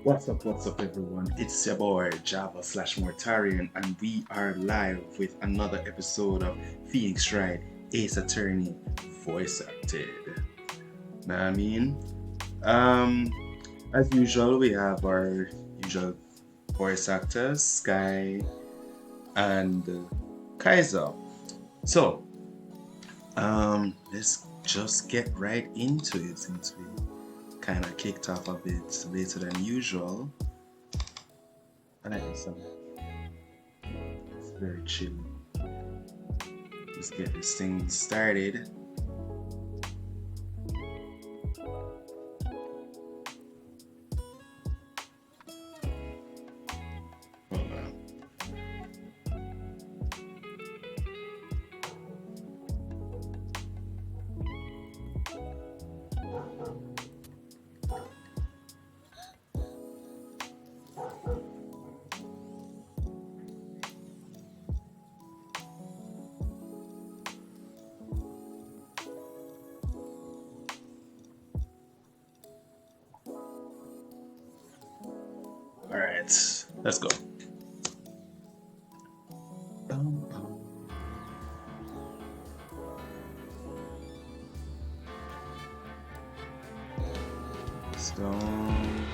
What's up, everyone? It's your boy Java slash Mortarian, and we are live with another episode of Phoenix Wright, Ace Attorney, voice acted. Know what I mean? Um, as usual, we have our usual voice actors, Sky and Kaiser. So, let's just get right into it since we kind of kicked off a bit later than usual. I like this song. It's very chill. Let's get this thing started. Hold on. All right, let's go. Bum, bum. Stone.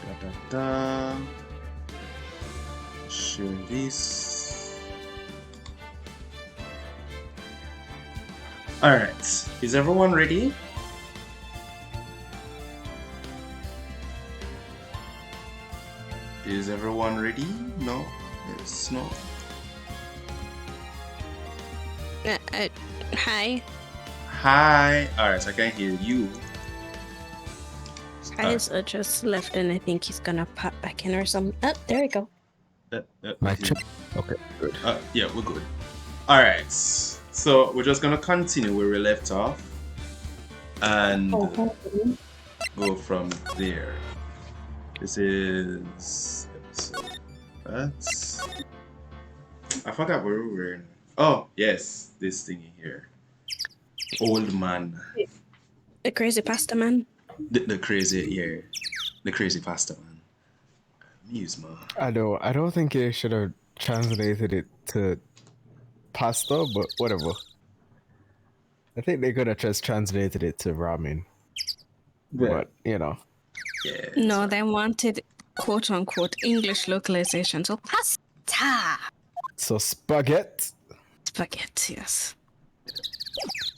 Da da da. Share this. All right, is everyone ready? Is everyone ready? No? Yes, no. Hi. Hi. All right, I can hear you. Guys just left and I think he's gonna pop back in or something. Oh, there we go. My check. Okay, good. Yeah, we're good. All right. So we're just gonna continue where we left off and go from there. This is episode. That's. I forgot where we were. Oh yes, this thingy here. Old man. The crazy pasta man. The crazy, yeah, the crazy pasta man. Muse man. I don't think they should have translated it to pasta, but whatever. I think they could have just translated it to ramen. But you know. Yeah. No, right. they wanted quote unquote English localization. So pasta. So spaghetti. Spaghetti, yes.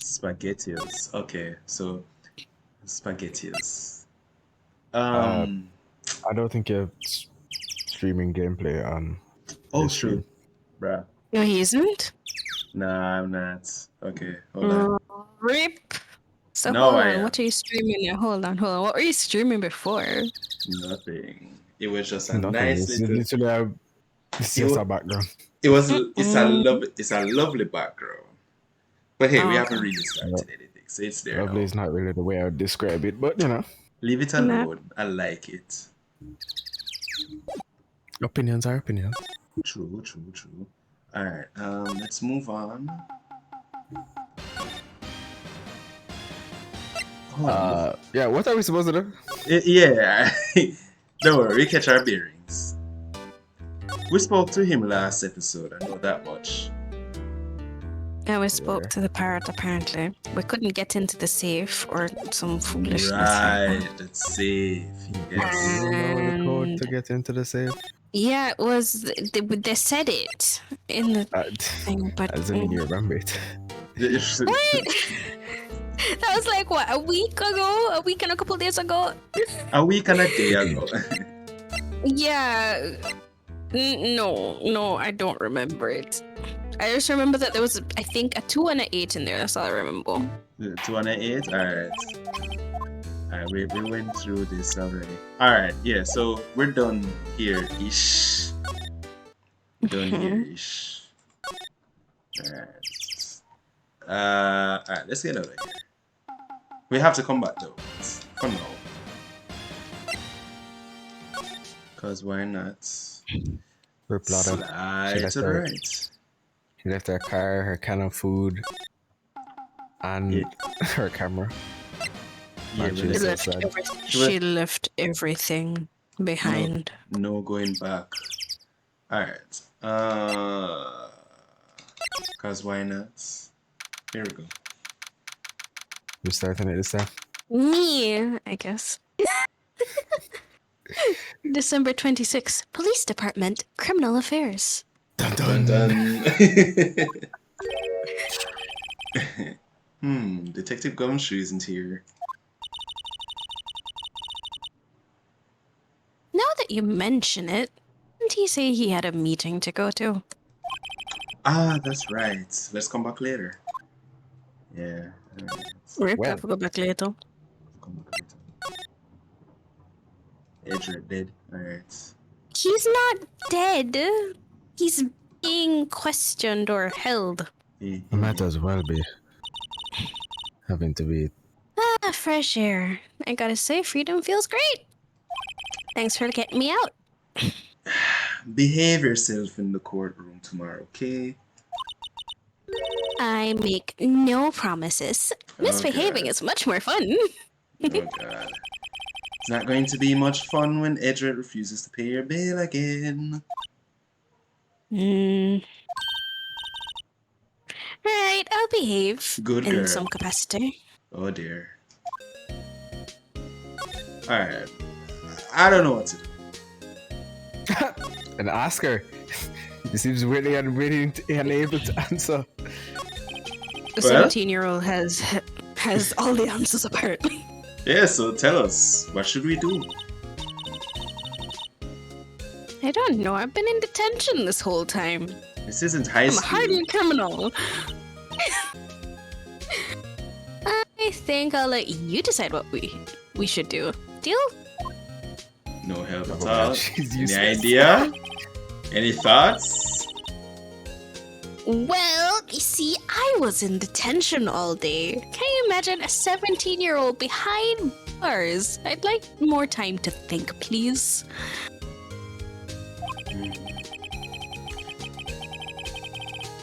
Spaghettios. Okay, so spaghettios. I don't think you're streaming gameplay on. Oh, this stream. Bruh. No, he isn't. Nah, I'm not. Okay, hold on. Rip. So No, hold I on, am. what are you streaming now? Hold on. What were you streaming before? Nothing. It was just a Nothing. nice It's little. literally it's just a background. It was. It's a lovely background. But hey, we Oh, haven't okay. really started anything, so it's there Lovely now. is not really the way I would describe it, but you know. Leave it alone. I like it. Opinions are opinions. True. All right. Let's move on. Yeah, what are we supposed to do? Yeah. Don't worry, we catch our bearings. We spoke to him last episode. I know that much. Yeah, we spoke to the parrot apparently. We couldn't get into the safe or some foolishness. Right, that's safe. Yes. You know the code to get into the safe? Yeah, it was. They said it in the thing, but as in you remember it. What? That was like what, a week and a couple days ago. A week and a day ago. Yeah. No, I don't remember it. I just remember that there was, I think, a 2 and an 8 in there. That's all I remember. 2 and 8? Alright. Alright, we went through this already. Alright, yeah, so we're done here-ish. Done here-ish. Alright. Alright, let's get out of here. We have to come back though. For now. Because why not? Slide to the right. She left her car, her can of food. and Yeah. her camera. Yeah, She well, was She so left, sad. she left everything behind. no going back. Alright. Cause why not? Here we go. Who's starting it this time? Me, I guess. December 26th, Police Department, Criminal Affairs. Dun Dun dun. dun. Detective Gumshoe isn't here. Now that you mention it, didn't he say he had a meeting to go to? Ah, that's right. Let's come back later. Yeah. Rip, When? have to go back later. Come back later. Edred dead. Alright. He's not dead. He's being questioned or held. It might as well be having to be. Ah, fresh air. I gotta say, freedom feels great. Thanks for getting me out. Behave yourself in the courtroom tomorrow, okay? I make no promises. Misbehaving God. is much more fun. Oh god. It's not going to be much fun when Edred refuses to pay your bill again. Right, I'll behave. Good in girl. some capacity. Oh dear. Alright. I don't know what to do. And ask her. He seems really unwilling unable to answer. The 17-year-old has all the answers apparently. Yeah, so tell us, what should we do? I don't know. I've been in detention this whole time. This isn't high I'm a school. hardened criminal. I think I'll let you decide what we should do. Deal? No help at Oh, all. she's Any useless. idea? Any thoughts? Well, you see, I was in detention all day. Can you imagine a 17-year-old behind bars? I'd like more time to think, please.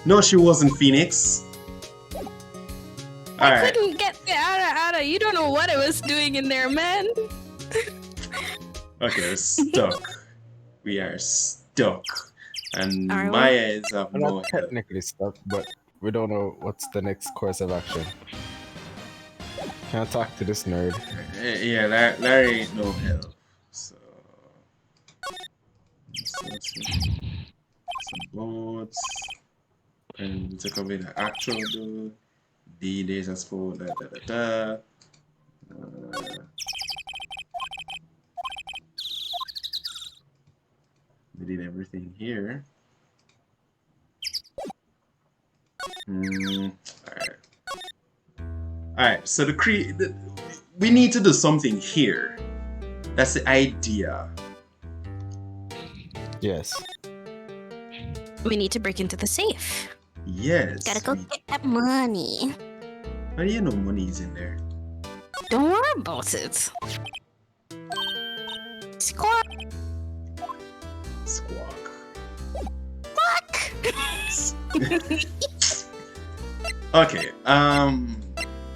No, she wasn't, Phoenix. I Alright. couldn't get Ada. You don't know what I was doing in there, man. Okay, we're stuck. We are stuck. And Are we? my eyes have We're no not help. technically stuck, but we don't know what's the next course of action. Can't talk to this nerd. Yeah, Larry ain't no help. So let's see. Some boats. And we take away the actual dude. D days as for da. We did everything here. Alright. Alright, so we need to do something here. That's the idea. Yes. We need to break into the safe. Yes. Gotta go get that money. How do you know money's in there? Don't worry about it. Squawk! Squawk. Okay,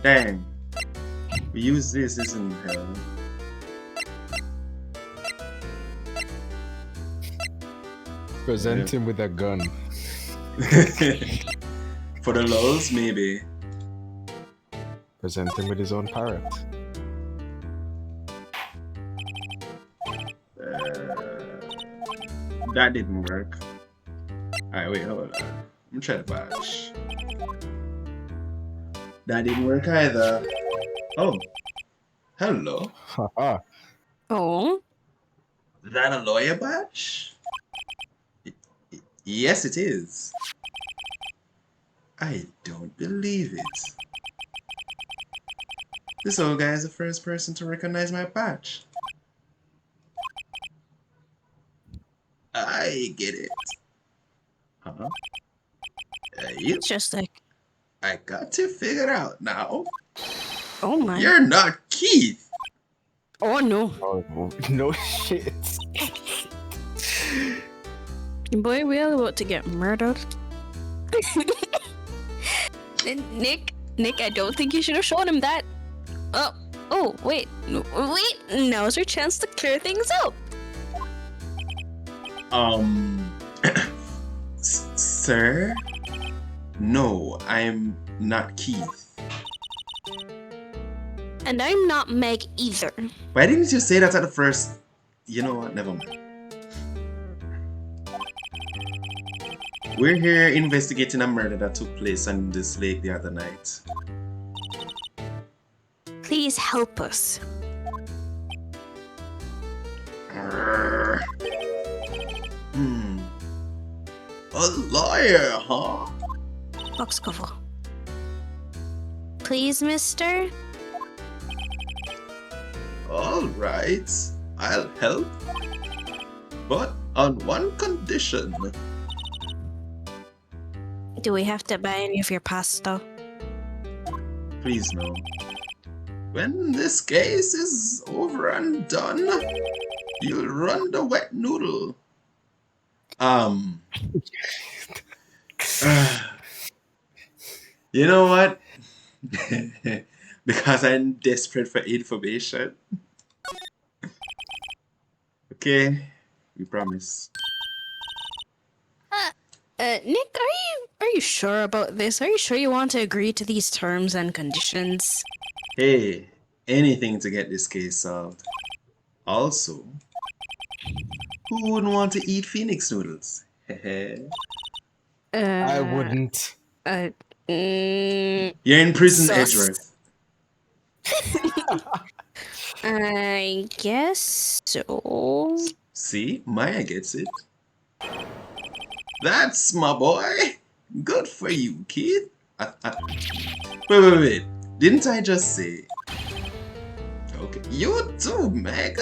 dang. We use this, isn't hell. Present Yeah. him with a gun. For the lulz, maybe. Present him with his own parrot. That didn't work. Alright, wait, hold on. I'm trying to batch. That didn't work either. Oh. Hello. Haha. Oh, Is that a lawyer badge? Yes, it is. I don't believe it. This old guy is the first person to recognize my badge. I get it. Huh? You, it's just like, I got to figure out now. oh my. You're not Keith. Oh no. Oh, no shit. Boy, we are about to get murdered. Nick, Nick, I don't think you should have shown him that. Wait. Now's your chance to clear things up. Sir? No, I'm not Keith. And I'm not Meg either. Why didn't you say that at the first? You know what? Never mind. We're here investigating a murder that took place on this lake the other night. Please help us. A lawyer, huh? Box cover. Please, mister? Alright, I'll help. But on one condition. Do we have to buy any of your pasta? Please no. When this case is over and done, you'll run the wet noodle. You know what? Because I'm desperate for information. Okay, we promise. Nick, are you sure about this? Are you sure you want to agree to these terms and conditions? Hey, anything to get this case solved. Also, who wouldn't want to eat Phoenix noodles? I wouldn't. You're in prison, Sus. Edgeworth. I guess so. See, Maya gets it. That's my boy. Good for you, kid. Wait. Didn't I just say? Okay, you too, Meg.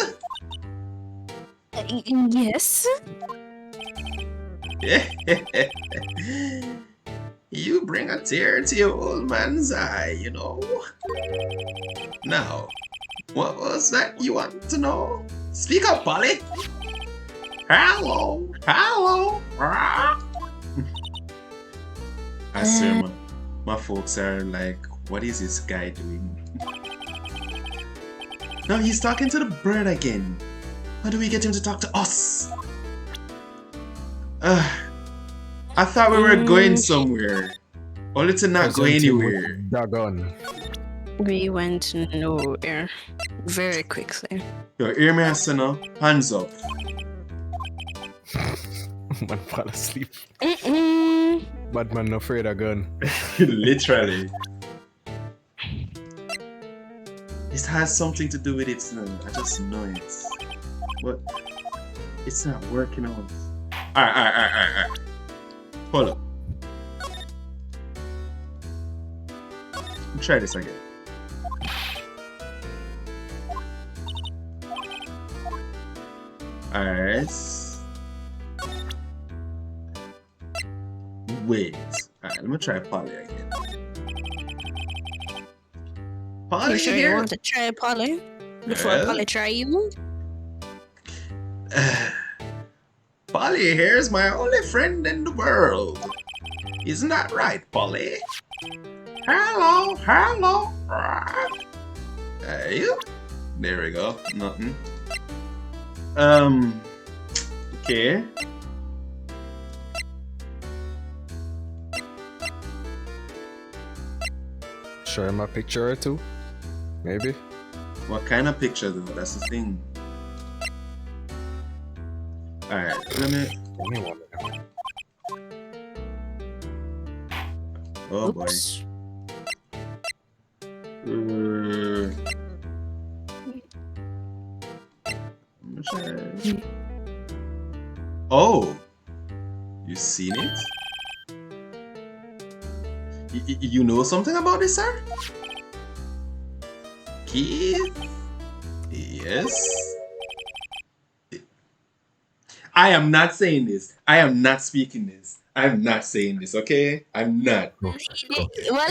Yes? You bring a tear to your old man's eye, you know. Now, what was that you want to know? Speak up, Polly. Hello. I swear, my folks are like, what is this guy doing? No, he's talking to the bird again. How do we get him to talk to us? I thought we were going somewhere. Only to not go anywhere. Doggone. We went nowhere. Very quickly. Yo, hear me, Asana. Hands up. Man fall asleep. Mm-mm. Bad man no afraid of gun. Literally. It has something to do with it, no? I just know it. But it's not working out. Alright. Hold up. Try this again. Alright. Wait. Alright, let me try Polly again. Polly, You sure here? you want to try Polly? Before Well. Polly try you? Polly here's my only friend in the world. Isn't that right, Polly? Hello. You? There we go. Nothing. Okay. Show him a picture or two. Maybe. What kind of picture though? That's the thing. Alright, let me. Anyone. Oh boy. Oops. I'm gonna try. Oh! You seen it? You know something about this, sir? Keith? Yes? I am not saying this. I am not speaking this. I'm not saying this, okay? I'm not.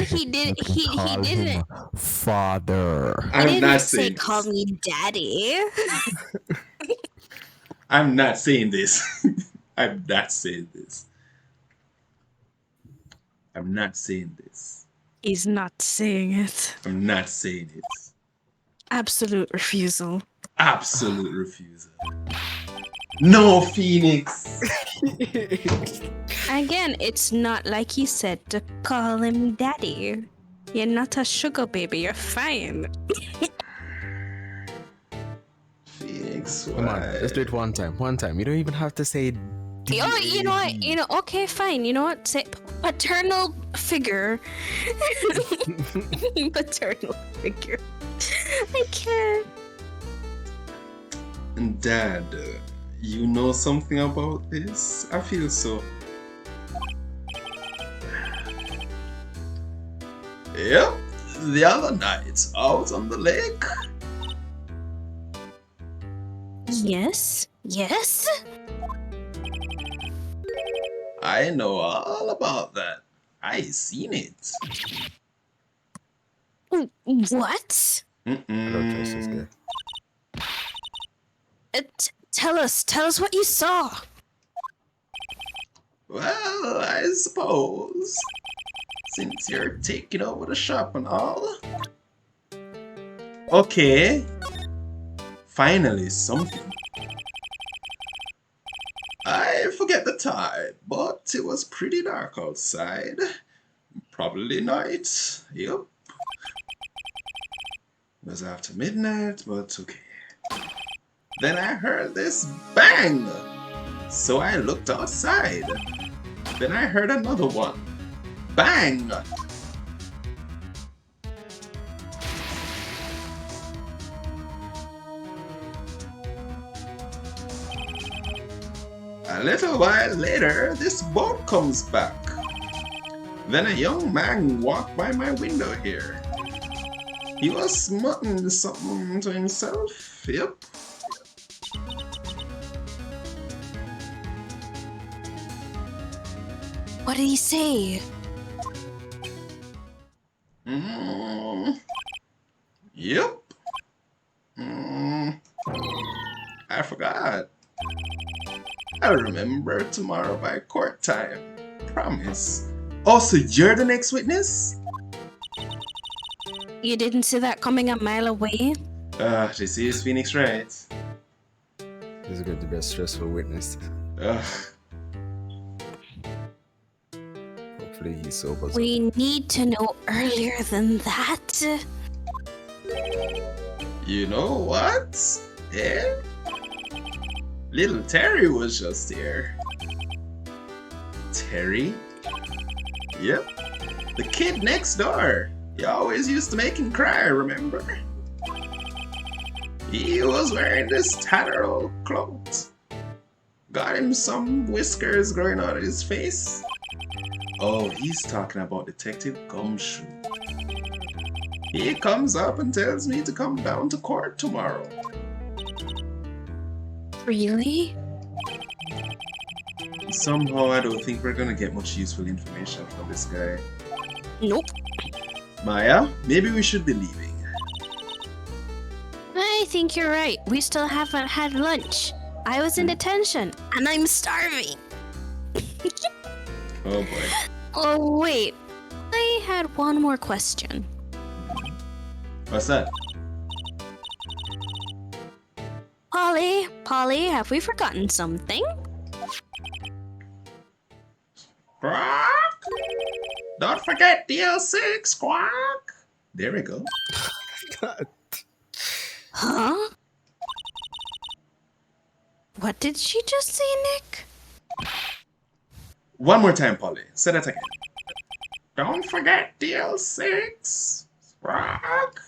He did. He didn't. Father. He I'm didn't not say saying call this. me daddy. I'm not saying this. I'm not saying this. I'm not saying this. He's not saying it. I'm not saying it. Absolute refusal. Absolute refusal. No, Phoenix. Again, it's not like he said to call him daddy. You're not a sugar baby, you're fine. Phoenix, Come on, let's do it one time. One time. You don't even have to say. Oh, you know what? Okay, fine. You know what? Say paternal figure. Paternal figure. I can't. Dad, you know something about this? I feel so. Yep, the other night out on the lake. Yes. Yes. I know all about that. I seen it. What? I don't trust this guy. Tell us what you saw. Well, I suppose, since you're taking over the shop and all. Okay. Finally, something. I forget the time, but it was pretty dark outside. Probably night. Yep. It was after midnight, but okay. Then I heard this bang. So I looked outside. Then I heard another one. Bang! A little while later, this boat comes back. Then a young man walked by my window here. He was muttering something to himself. Yep. What did he say? Yep. I forgot. I'll remember tomorrow by court time. Promise. Oh, so you're the next witness? You didn't see that coming a mile away? This is Phoenix Wright. This is going to be a stressful witness. Hopefully he sobers up. We need to know earlier than that. You know what? Yeah? Little Terry was just here. Terry? Yep. The kid next door. He always used to make him cry, remember? He was wearing this tattered old clothes. Got him some whiskers growing out of his face. Oh, he's talking about Detective Gumshoe. He comes up and tells me to come down to court tomorrow. Really? Somehow I don't think we're gonna get much useful information from this guy. Nope. Maya, maybe we should be leaving. I think you're right. We still haven't had lunch. I was in detention, and I'm starving. Oh boy. Oh, wait. I had one more question. What's that? Polly, have we forgotten something? Squawk! Don't forget DL6, squawk! There we go. Huh? What did she just say, Nick? One more time, Polly. Say that again. Don't forget DL6, squawk!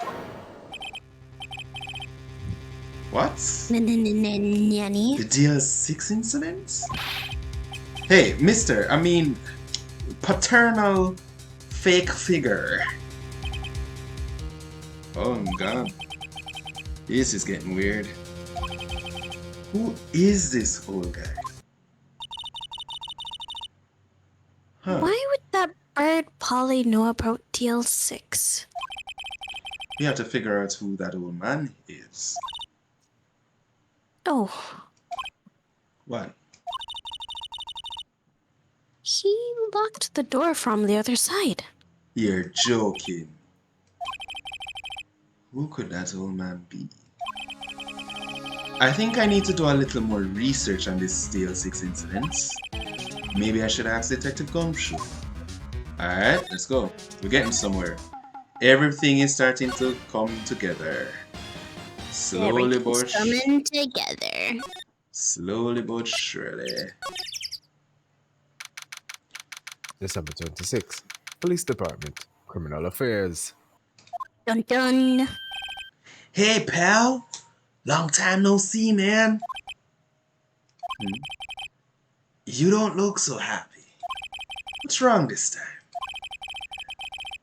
What? Nanny. The DL6 incident? Hey, paternal fake figure. Oh god. This is getting weird. Who is this old guy? Huh. Why would that bird Polly know about DL6? We have to figure out who that old man is. Oh, What? he locked the door from the other side. You're joking. Who could that old man be? I think I need to do a little more research on this DL6 incident. Maybe I should ask Detective Gumshoe. Alright, let's go. We're getting somewhere. Everything is starting to come together. Slowly but coming together. slowly but surely. December 26th. Police Department. Criminal Affairs. Dun dun. Hey pal! Long time no see, man. You don't look so happy. What's wrong this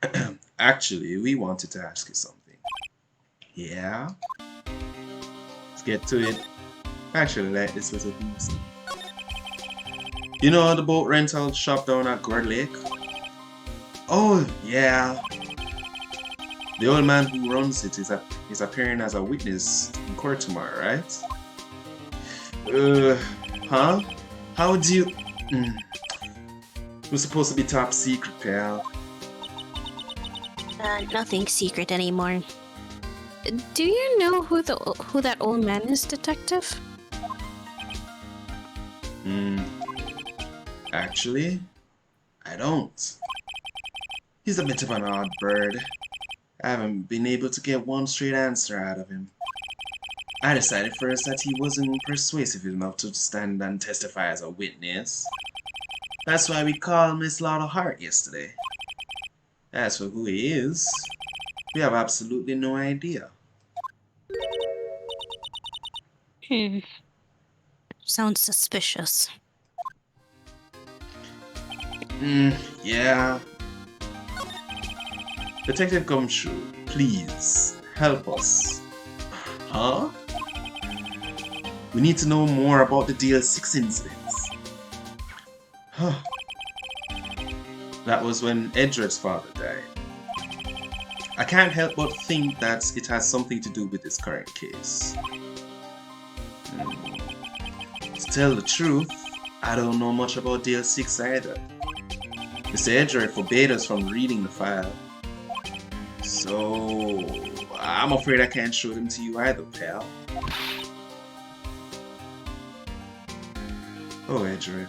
time? Actually, we wanted to ask you something. Yeah? Let's get to it. Actually, like this was a theme song. You know the boat rental shop down at Guard Lake? Oh, yeah. The old man who runs it is appearing as a witness in court tomorrow, right? Huh? How do you... It was supposed to be top secret, pal. Nothing secret anymore. Do you know who that old man is, Detective? Actually, I don't. He's a bit of an odd bird. I haven't been able to get one straight answer out of him. I decided first that he wasn't persuasive enough to stand and testify as a witness. That's why we called Miss Lotta Hart yesterday. As for who he is, we have absolutely no idea. Sounds suspicious. Yeah. Detective Gumshoe, please, help us. Huh? We need to know more about the DL6 incidents. Huh. That was when Edred's father died. I can't help but think that it has something to do with this current case. To tell the truth, I don't know much about DL6 either. Mr. Edred forbade us from reading the file. So, I'm afraid I can't show them to you either, pal. Oh, Edred.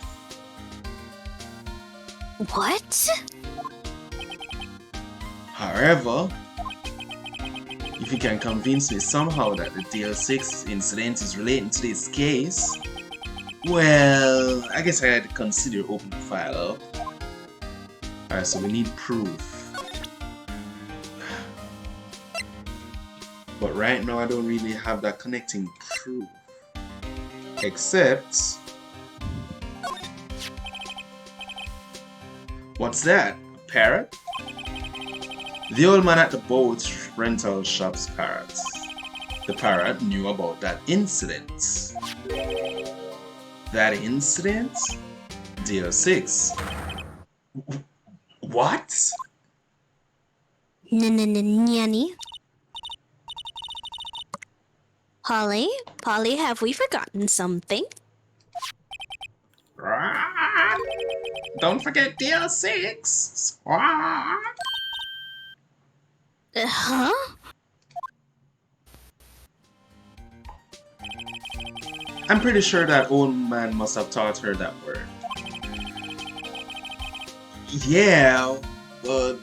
What? However, if you can convince me somehow that the DL6 incident is relating to this case, well, I guess I had to consider opening the file up. Alright, so we need proof. But right now I don't really have that connecting proof. Except... What's that? A parrot? The old man at the boat rental shop's parrot. The parrot knew about that incident. That incident? DL6. What? Nanny? Polly, have we forgotten something? Don't forget DL6. Huh? I'm pretty sure that old man must have taught her that word. Yeah, but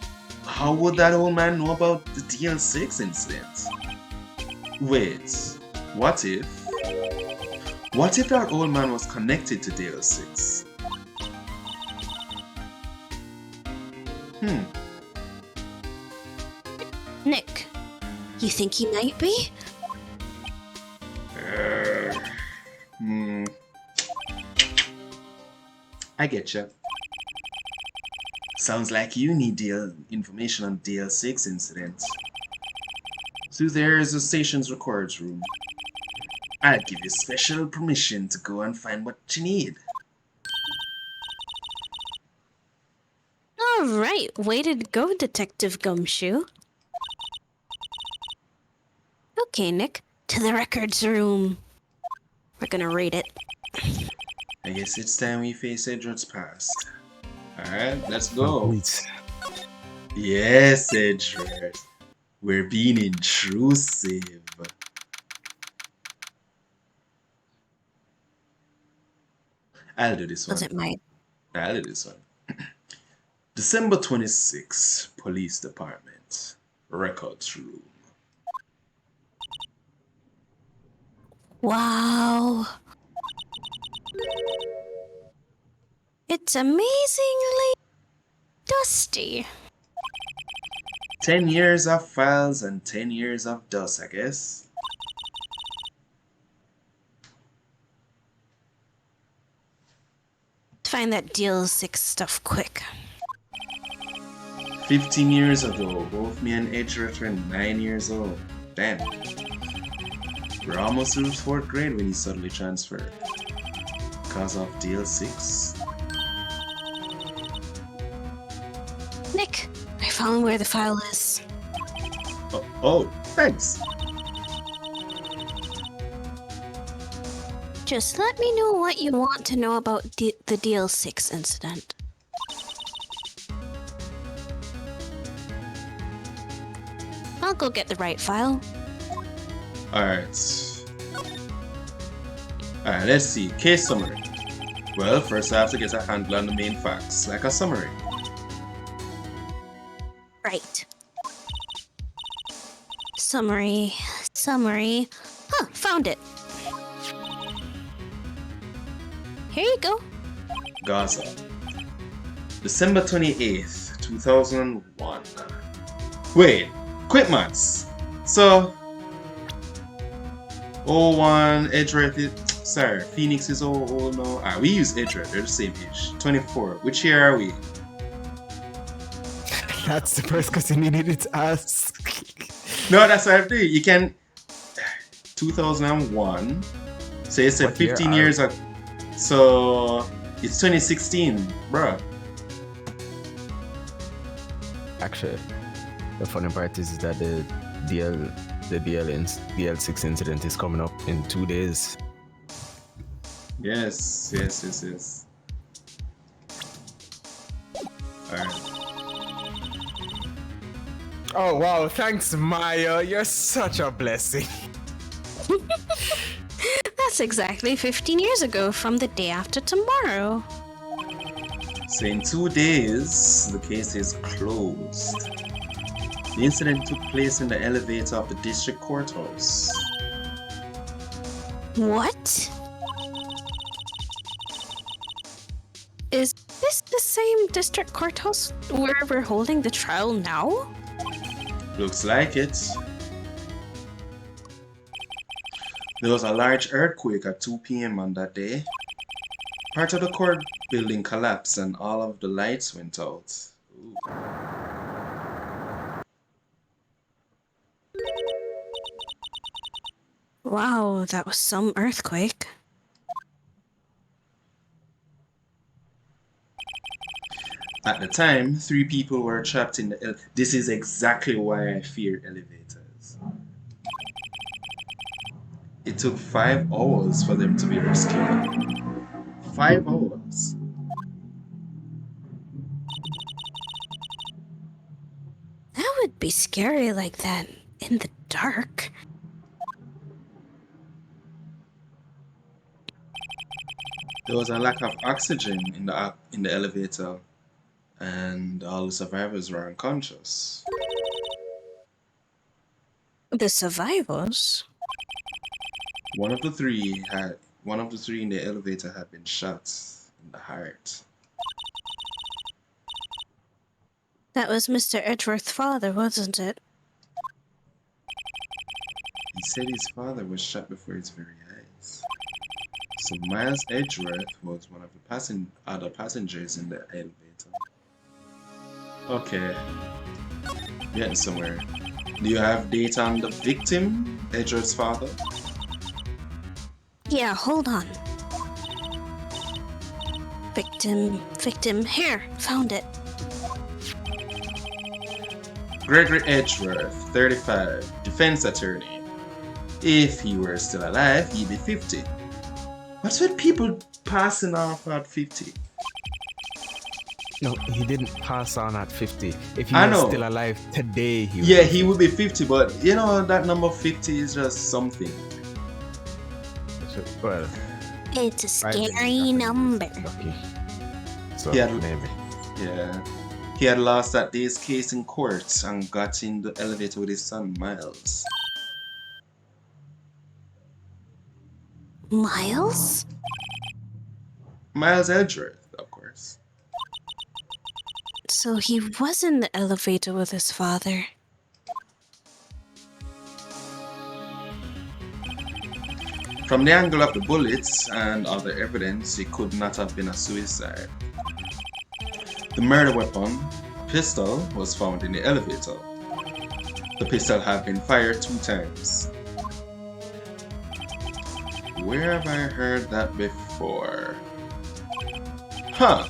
how would that old man know about the DL6 incident? Wait, what if? What if that old man was connected to DL6? Nick, you think he might be? I get you. Sounds like you need information on DL6 incident. So there is a station's records room. I'll give you special permission to go and find what you need. Alright, way to go, Detective Gumshoe. Okay, Nick, to the records room. We're gonna rate it. I guess it's time we face Edred's past. Alright, let's go. Wait. Yes, Edgeworth. We're being intrusive. I'll do this one. Doesn't mind. I'll do this one. December 26, Police Department. Records room. Wow. It's amazingly dusty. 10 years of files and 10 years of dust, I guess. Find that deal 6 stuff quick. 15 years ago, both me and Edgeworth were 9 years old. Damn. We're almost through 4th grade when he suddenly transferred. Because of DL6. Nick, I found where the file is. Oh, thanks. Just let me know what you want to know about the DL6 incident. I'll go get the right file. Alright. Alright, let's see. Case summary. Well, first I have to get a handle on the main facts, like a summary. Right. Summary. Huh, found it. Here you go. Gaza. December 28th, 2001. Wait, quick maths. So, 01, Edgeworth is, sorry, Phoenix is 00 now. Ah, we use Edgeworth, they're the same age. 24. Which year are we? That's the first question you needed to ask. No, that's what I'm doing. You can, 2001. So it's What year 15 are years ago. So, it's 2016, bruh. Actually, the funny part is that the DL6 incident is coming up in 2 days. Yes. Alright. Oh wow, thanks Maya, you're such a blessing. That's exactly 15 years ago from the day after tomorrow. So in 2 days, the case is closed. The incident took place in the elevator of the district courthouse. What? Is this the same district courthouse where we're holding the trial now? Looks like it. There was a large earthquake at 2 p.m. on that day. Part of the court building collapsed and all of the lights went out. Ooh. Wow, that was some earthquake. At the time, 3 people were trapped in the This is exactly why I fear elevators. It took 5 hours for them to be rescued. 5 hours. That would be scary like that in the dark. There was a lack of oxygen in the elevator, and all the survivors were unconscious. The survivors? One of the three in the elevator had been shot in the heart. That was Mr. Edgeworth's father, wasn't it? He said his father was shot before his very eyes. So Miles Edgeworth was one of the other passengers in the elevator. Okay, getting somewhere. Do you have data on the victim, Edgeworth's father? Yeah, hold on. Victim, here, found it. Gregory Edgeworth, 35, defense attorney. If he were still alive, he'd be 50. What's with people passing off at 50? No, he didn't pass on at 50. If he I was know. still alive today, he would Yeah, be he would be 50, but you know, that number 50 is just something. well, It's a I think scary Japanese number. is lucky. So Yeah. maybe. Yeah. He had lost that day's case in court and got in the elevator with his son, Miles. Miles? Miles Edgeworth, of course. So he was in the elevator with his father. From the angle of the bullets and other evidence, it could not have been a suicide. The murder weapon, a pistol, was found in the elevator. The pistol had been fired 2 times. Where have I heard that before? Huh,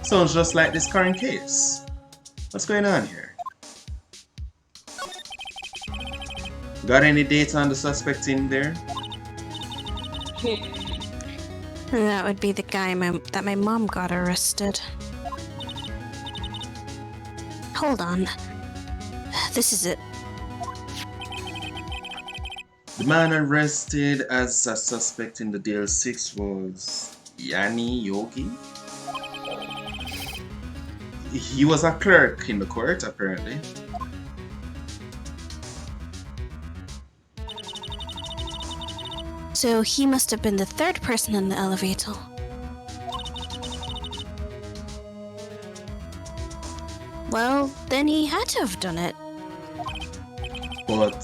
sounds just like this current case. What's going on here? Got any data on the suspect in there? That would be the guy that my mom got arrested. Hold on. This is it. The man arrested as a suspect in the Deal 6 was Yanni Yogi. He was a clerk in the court, apparently. So he must have been the third person in the elevator. Well, then he had to have done it. But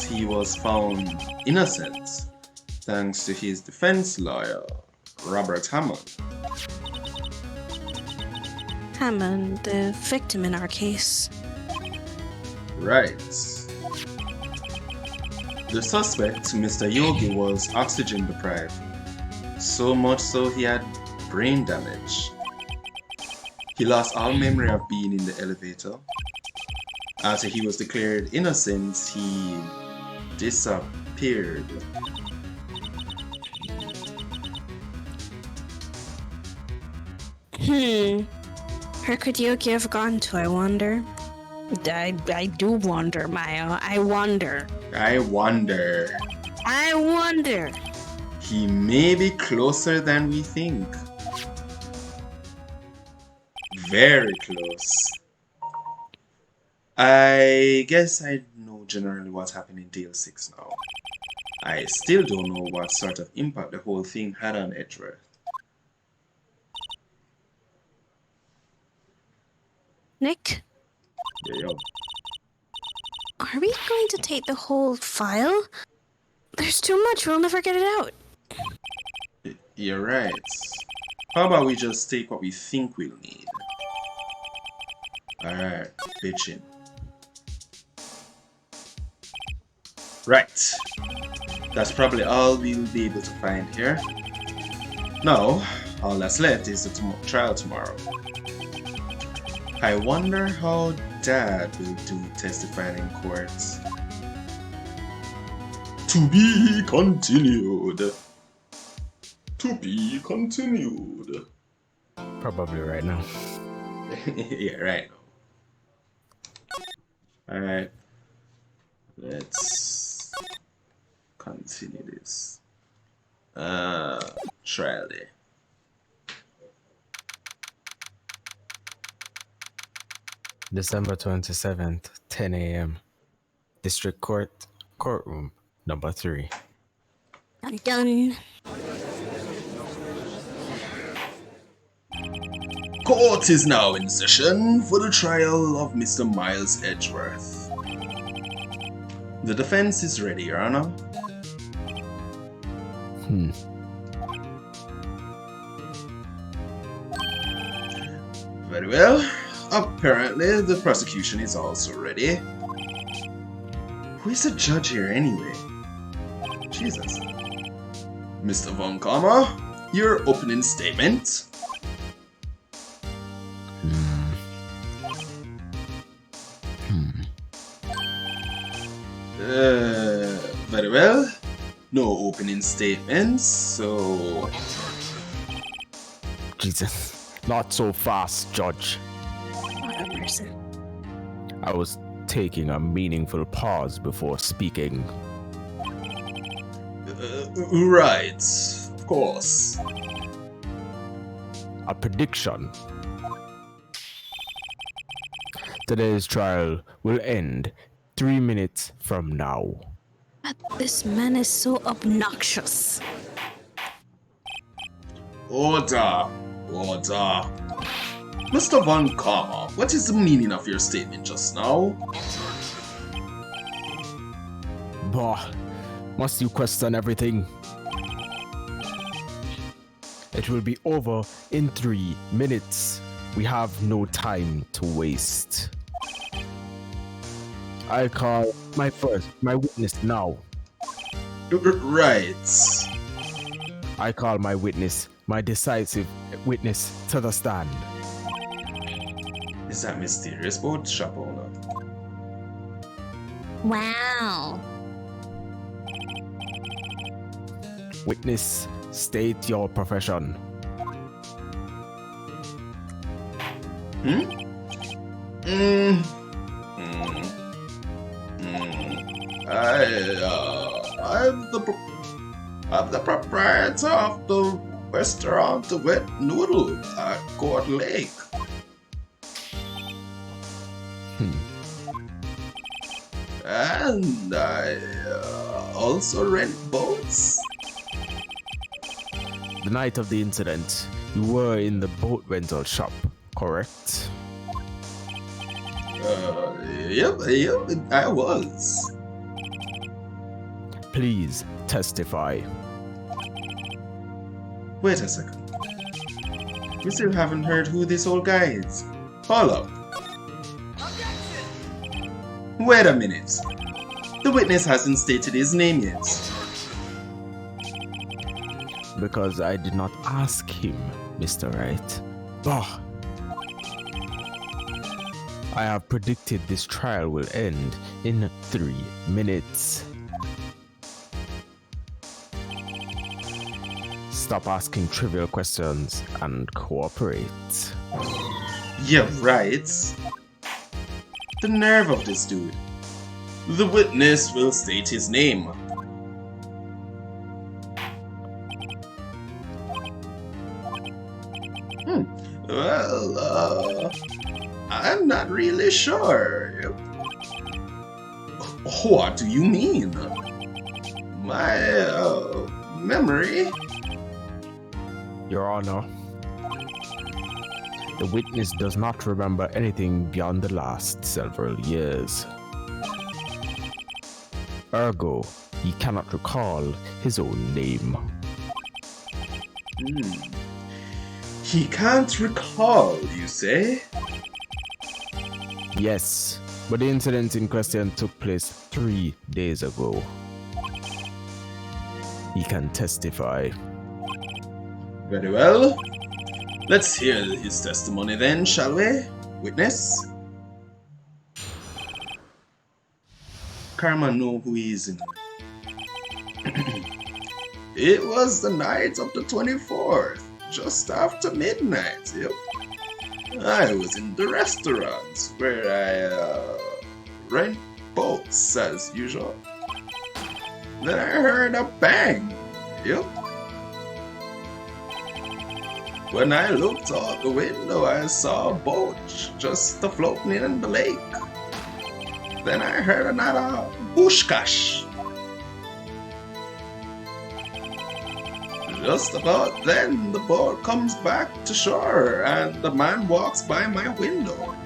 he was found innocent thanks to his defense lawyer, Robert Hammond. Hammond, the victim in our case. Right. The suspect, Mr. Yogi, was oxygen deprived, so much so he had brain damage. He lost all memory of being in the elevator. After he was declared innocent, he disappeared. Where could Yogi have gone to, I wonder? I do wonder, Maya. I wonder. I wonder. He may be closer than we think. Very close. I guess I know generally what's happening in Deal 6 now. I still don't know what sort of impact the whole thing had on Edgeworth. Nick, Yeah, yo. are we going to take the whole file? There's too much. We'll never get it out. You're right. How about we just take what we think we'll need? Alright, bitchin'. Right. That's probably all we'll be able to find here. Now, all that's left is the trial tomorrow. I wonder how Dad will do testifying in court. To be continued. To be continued. Probably right now. Yeah, right now. Alright. Let's continue this. Trial day. December 27th, 10 a.m. District Court, courtroom number 3. I'm done. Court is now in session for the trial of Mr. Miles Edgeworth. The defense is ready, Your Honor. Very well. Apparently, the prosecution is also ready. Who is the judge here anyway? Jesus. Mr. Von Karma, your opening statement. Very well. No opening statements, so... Jesus. Not so fast, Judge. What a person. I was taking a meaningful pause before speaking. Right, of course. A prediction. Today's trial will end 3 minutes from now. But this man is so obnoxious. Order! Order! Mr. Von Karma, what is the meaning of your statement just now? Bah, must you question everything? It will be over in 3 minutes. We have no time to waste. I call my witness now. Right. I call my witness, my decisive witness, to the stand. Is that mysterious boat shop owner? Wow. Witness, state your profession. I'm the proprietor of the restaurant The Wet Noodle at Court Lake. And I also rent boats. The night of the incident, you were in the boat rental shop, correct? Yep, I was. Please testify. Wait a second. We still haven't heard who this old guy is. Hold up. Objection! Wait a minute. The witness hasn't stated his name yet. Because I did not ask him, Mr. Wright. Bah! I have predicted this trial will end in 3 minutes. Stop asking trivial questions and cooperate. Yeah, right. The nerve of this dude. The witness will state his name. Well, I'm not really sure. What do you mean? My memory? Your Honor, the witness does not remember anything beyond the last several years. Ergo, he cannot recall his own name. He can't recall, you say? Yes, but the incident in question took place 3 days ago. He can testify. Very well. Let's hear his testimony then, shall we? Witness? Karma know who he is in. It was the night of the 24th, just after midnight, yep. I was in the restaurant where I rent boats as usual. Then I heard a bang, yep. When I looked out the window, I saw a boat just floating in the lake. Then I heard another whooshkash. Just about then, the boat comes back to shore and the man walks by my window.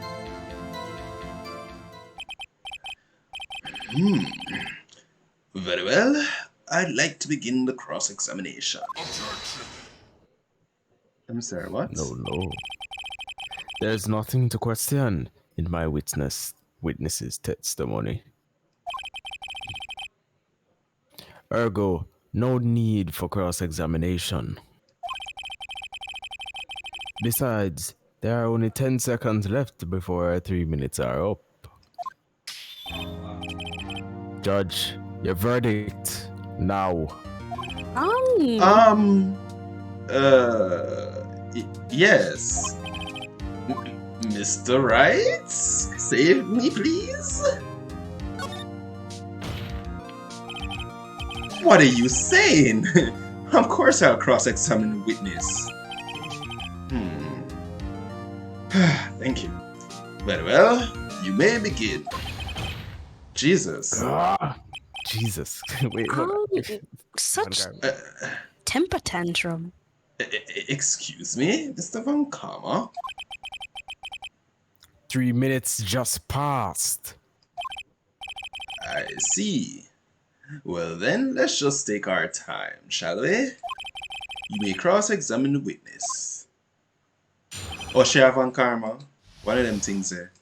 Very well. I'd like to begin the cross-examination. I'm sorry, what? No. There's nothing to question in my witness's testimony. Ergo, no need for cross-examination. Besides, there are only 10 seconds left before our 3 minutes are up. Judge, your verdict now. Yes. Mr. Wright? Save me, please? What are you saying? Of course I'll cross-examine the witness. Thank you. Very well, you may begin. Jesus. Jesus. Wait, hold on. Such One guy. temper tantrum. Excuse me, Mr. Von Karma? 3 minutes just passed. I see. Well then, let's just take our time, shall we? You may cross-examine the witness. Oh, Sheriff Von Karma. One of them things there.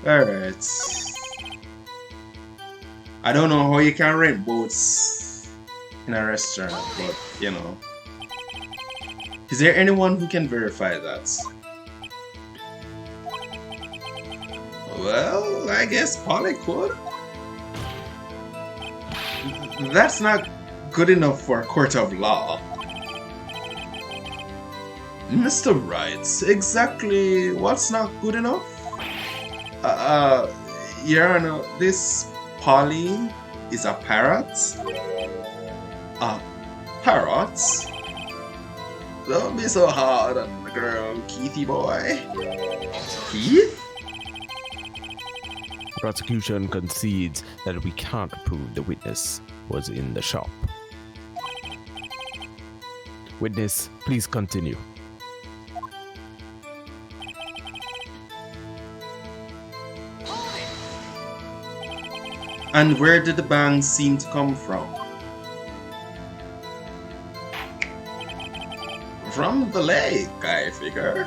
Alright. I don't know how you can rent boats in a restaurant, but you know. Is there anyone who can verify that? Well, I guess Polly could. That's not good enough for a court of law. Mr. Wright, exactly what's not good enough? Your Honor, this Polly is a parrot? A parrot? Don't be so hard on the girl, Keithy boy. Keith? The prosecution concedes that we can't prove the witness was in the shop. Witness, please continue. And where did the bang seem to come from? From the lake, I figure.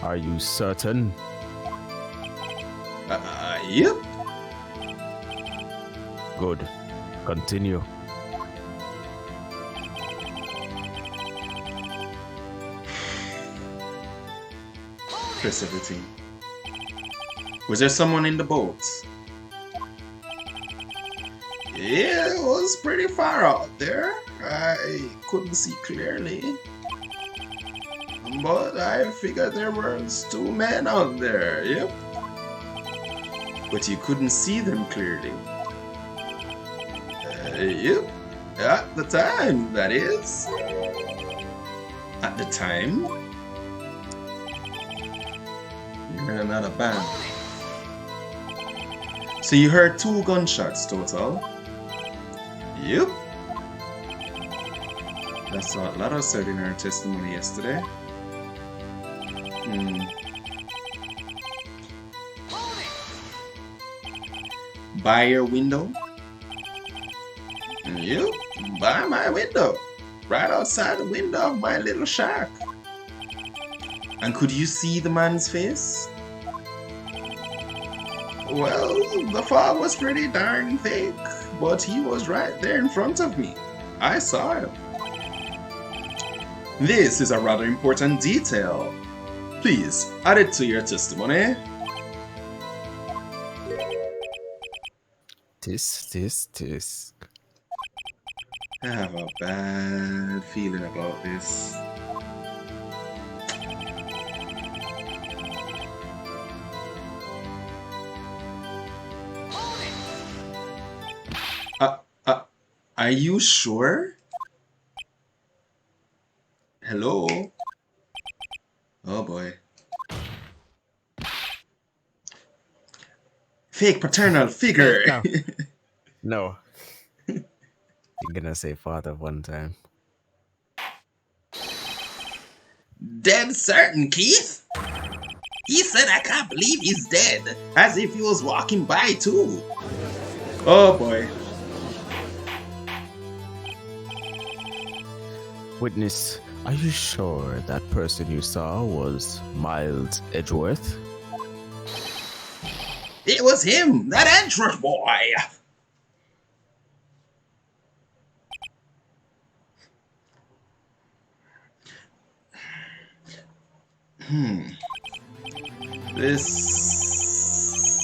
Are you certain? Yep. Good. Continue. Press everything. Was there someone in the boat? Yeah, it was pretty far out there. I couldn't see clearly. But I figured there was 2 men out there, yep. But you couldn't see them clearly. Yep. At the time, that is. At the time? You're not a band. So you heard 2 gunshots total? Yep. That's what Lotto said in her testimony yesterday. By your window? Yep, by my window. Right outside the window of my little shack. And could you see the man's face? Well, the fog was pretty darn thick, but he was right there in front of me. I saw him. This is a rather important detail. Please, add it to your testimony. Tisk. I have a bad feeling about this. Are you sure? Hello? Oh boy. Fake paternal figure. No. You're gonna say father one time. Dead certain, Keith? He said I can't believe he's dead. As if he was walking by too. Oh boy. Witness, are you sure that person you saw was Miles Edgeworth? It was him, that Edgeworth boy. This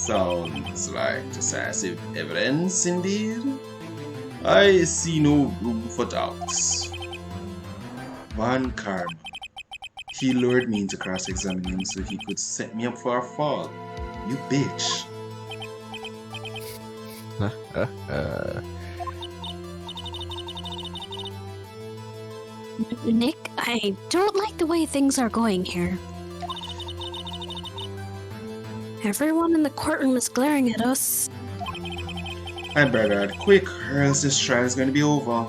sounds like decisive evidence indeed. I see no room for doubts. Von Karma. He lured me into cross-examining him so he could set me up for a fall. You bitch. Nick, I don't like the way things are going here. Everyone in the courtroom is glaring at us. I better act quick, or else this trial is going to be over.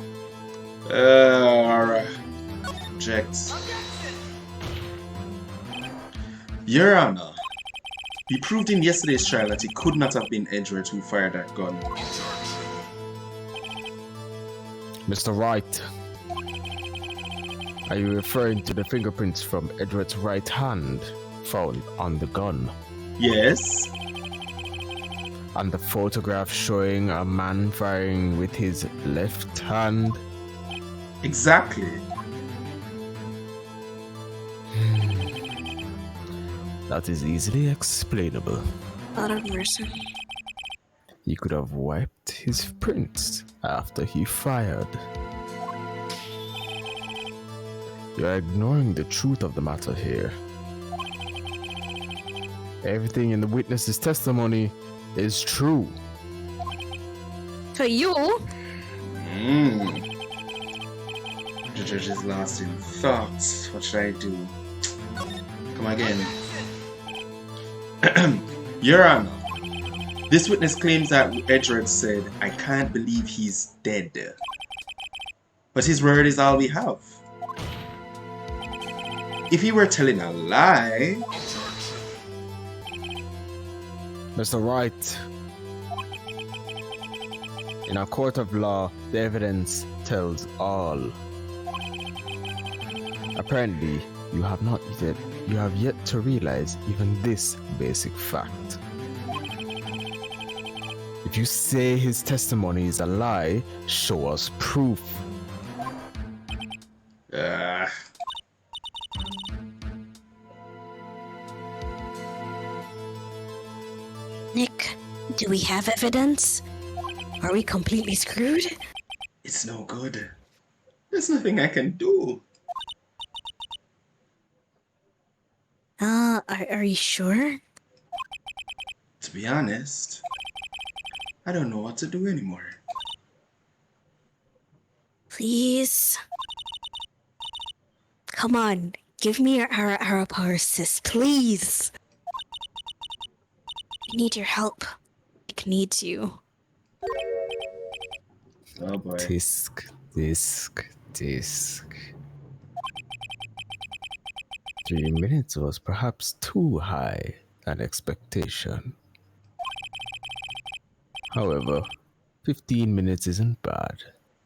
Alright. Object. Your Honor, we proved in yesterday's trial that it could not have been Edward who fired that gun. Mr. Wright, are you referring to the fingerprints from Edward's right hand found on the gun? Yes. And the photograph showing a man firing with his left hand? Exactly. That is easily explainable. God of mercy. He could have wiped his prints after he fired. You are ignoring the truth of the matter here. Everything in the witness's testimony is true. To you? The judge is lost in thoughts. What should I do? Come again. Your Honor, this witness claims that Edward said, "I can't believe he's dead." But his word is all we have. If he were telling a lie... Mr. Wright, in a court of law, the evidence tells all. Apparently, you have yet to realize even this basic fact. If you say his testimony is a lie, show us proof. Nick, do we have evidence? Are we completely screwed? It's no good. There's nothing I can do. Are you sure? To be honest, I don't know what to do anymore. Please? Come on, give me our power assist, please. I need your help. Nick needs you. Oh boy. Tisk. 3 minutes was perhaps too high an expectation. However, 15 minutes isn't bad.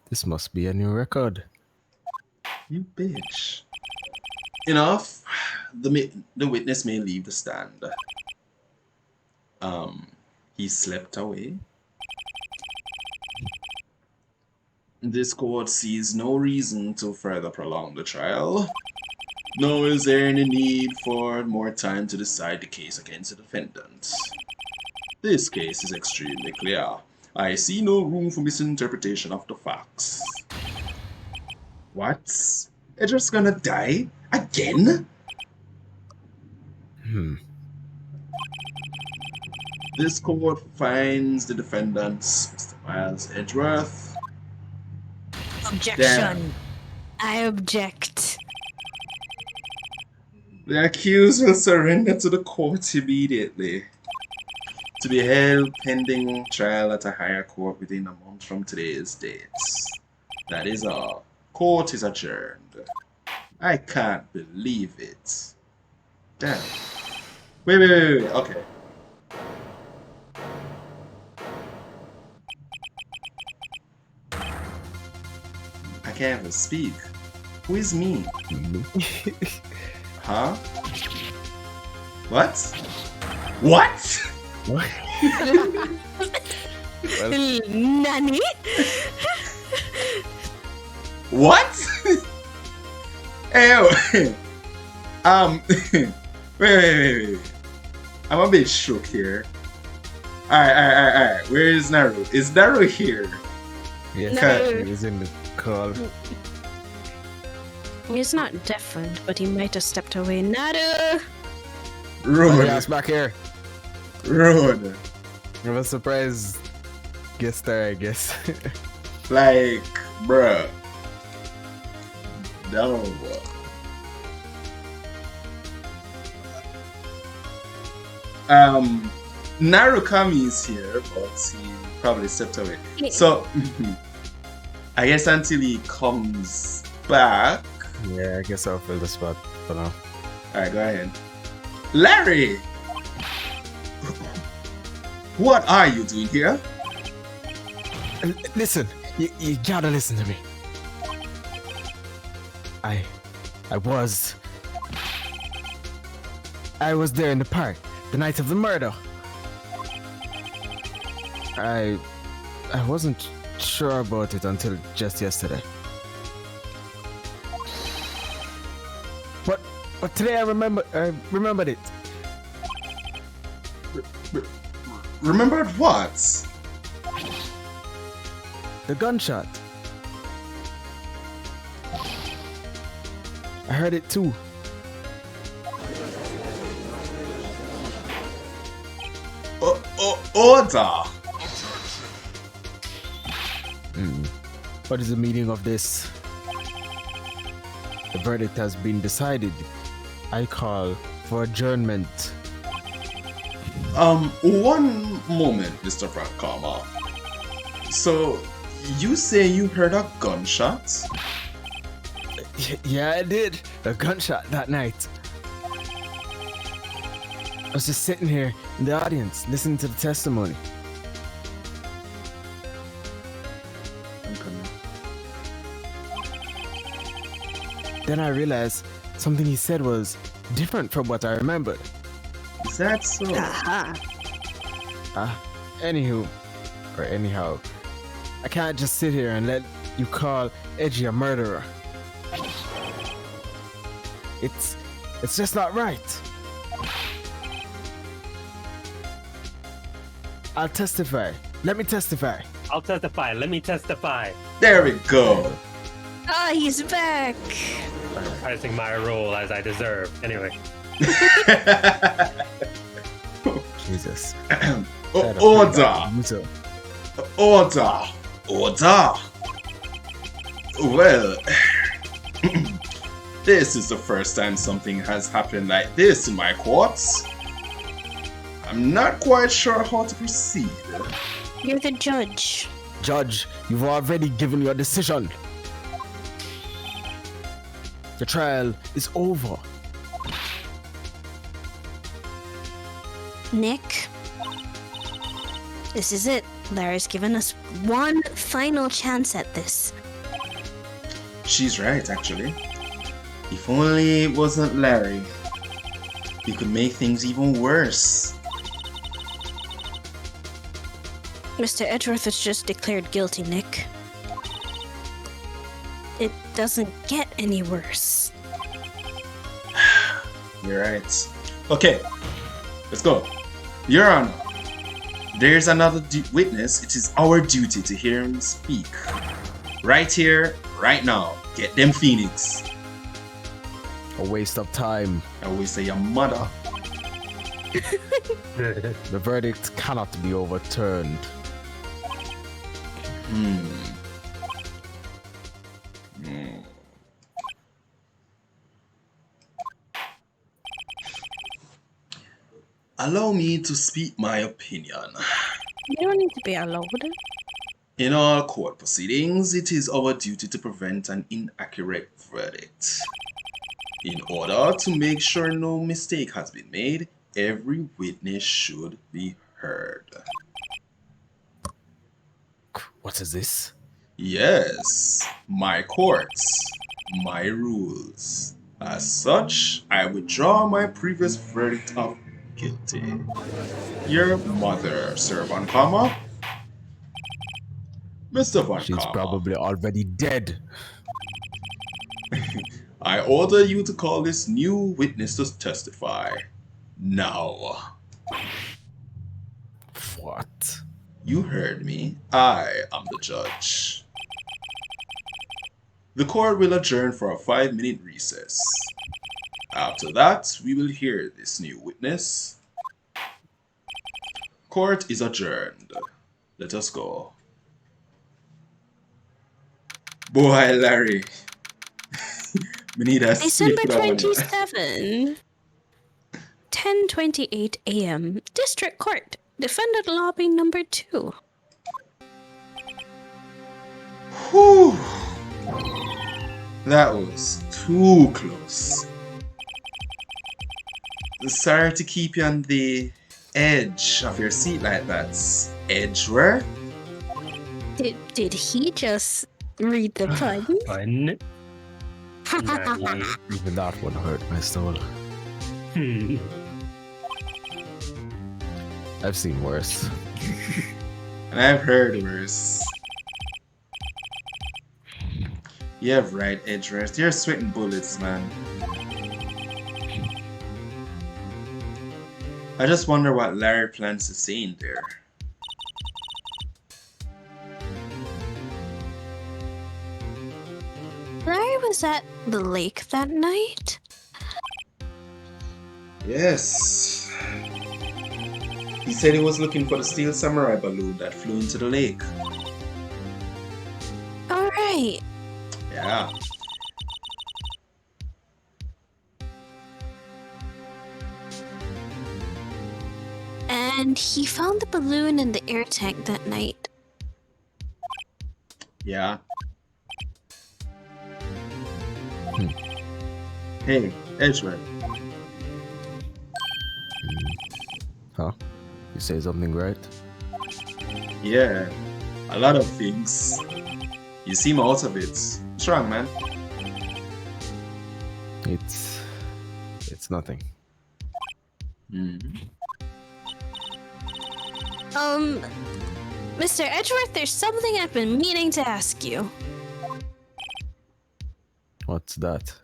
This must be a new record. You bitch. Enough. The witness may leave the stand. He slept away. This court sees no reason to further prolong the trial. Nor is there any need for more time to decide the case against the defendant. This case is extremely clear. I see no room for misinterpretation of the facts. What? Edward's gonna die? Again? This court finds the defendants, Mr. Miles Edgeworth. Objection. Damn. I object. The accused will surrender to the court immediately. To be held pending trial at a higher court within a month from today's date. That is all. Court is adjourned. I can't believe it. Damn. Wait. Okay. I can't even speak. Who is me? Huh? What? What? Nani? What? Hey, wait. I'm a bit shook here. Alright. Where is Naru? Is Naru here? Yes, No. he was in the call. He's not different, but he might have stepped away. Naru! Rude. Yes, back here. Rude. It was a surprise guest star, I guess. Like, bruh. No. Narukami is here, but he probably stepped away. Yeah. So, I guess until he comes back. Yeah, I guess I'll fill the spot for now. Alright, go ahead. Larry! What are you doing here? Listen, you gotta listen to me. I was there in the park the night of the murder. I wasn't sure about it until just yesterday. But today I remembered it. Remembered what? The gunshot. I heard it too. Order! What is the meaning of this? The verdict has been decided. I call for adjournment. One moment, Mr. Frank Karma. So, you say you heard a gunshot? Yeah, I did. A gunshot that night. I was just sitting here in the audience, listening to the testimony. I'm coming. Then I realized something he said was different from what I remembered. Is that so? Aha. Anyhow, I can't just sit here and let you call Edgy a murderer. It's just not right. I'll testify. Let me testify. I'll testify. Let me testify. There we go. Ah, he's back. Pricing my role as I deserve. Anyway. Jesus. Order! Order! Order! Well, this is the first time something has happened like this in my courts. I'm not quite sure how to proceed. You're the judge. Judge, you've already given your decision. The trial is over. Nick, this is it. Larry's given us one final chance at this. She's right, actually. If only it wasn't Larry, he could make things even worse. Mr. Edgeworth was just declared guilty, Nick. It doesn't get any worse. You're right. Okay, let's go. Your Honor, there's another witness. It is our duty to hear him speak. Right here, right now. Get them Phoenix. A waste of time. I always say your mother. The verdict cannot be overturned. Allow me to speak my opinion. You don't need to be allowed. In all court proceedings, it is our duty to prevent an inaccurate verdict. In order to make sure no mistake has been made, every witness should be heard. What is this? Yes, my courts, my rules. As such, I withdraw my previous verdict of guilty. Your mother, Sir Von Kama? Mr. Von She's Kama, probably already dead. I order you to call this new witness to testify. Now. What? You heard me. I am the judge. The court will adjourn for a 5-minute recess. After that, we will hear this new witness. Court is adjourned. Let us go. Boy, Larry. We need a December sniff on. 27, 10:28 a.m. District Court. Defendant lobby number 2. Whew. That was too close. Sorry to keep you on the edge of your seat like that. Edgeworth? Did he just read the pun? Fun. Nice. Even that one hurt my soul. Hmm. I've seen worse. And I've heard worse. You have right, Edgeworth. You're sweating bullets, man. I just wonder what Larry plans to say in there. Larry was at the lake that night? Yes. He said he was looking for the steel samurai balloon that flew into the lake. Alright. Yeah. And he found the balloon in the air tank that night. Yeah. Hey, Edgeworth. Huh? You say something right? Yeah, a lot of things. You seem out of it. What's wrong, man? It's nothing. Mr. Edgeworth, there's something I've been meaning to ask you. What's that?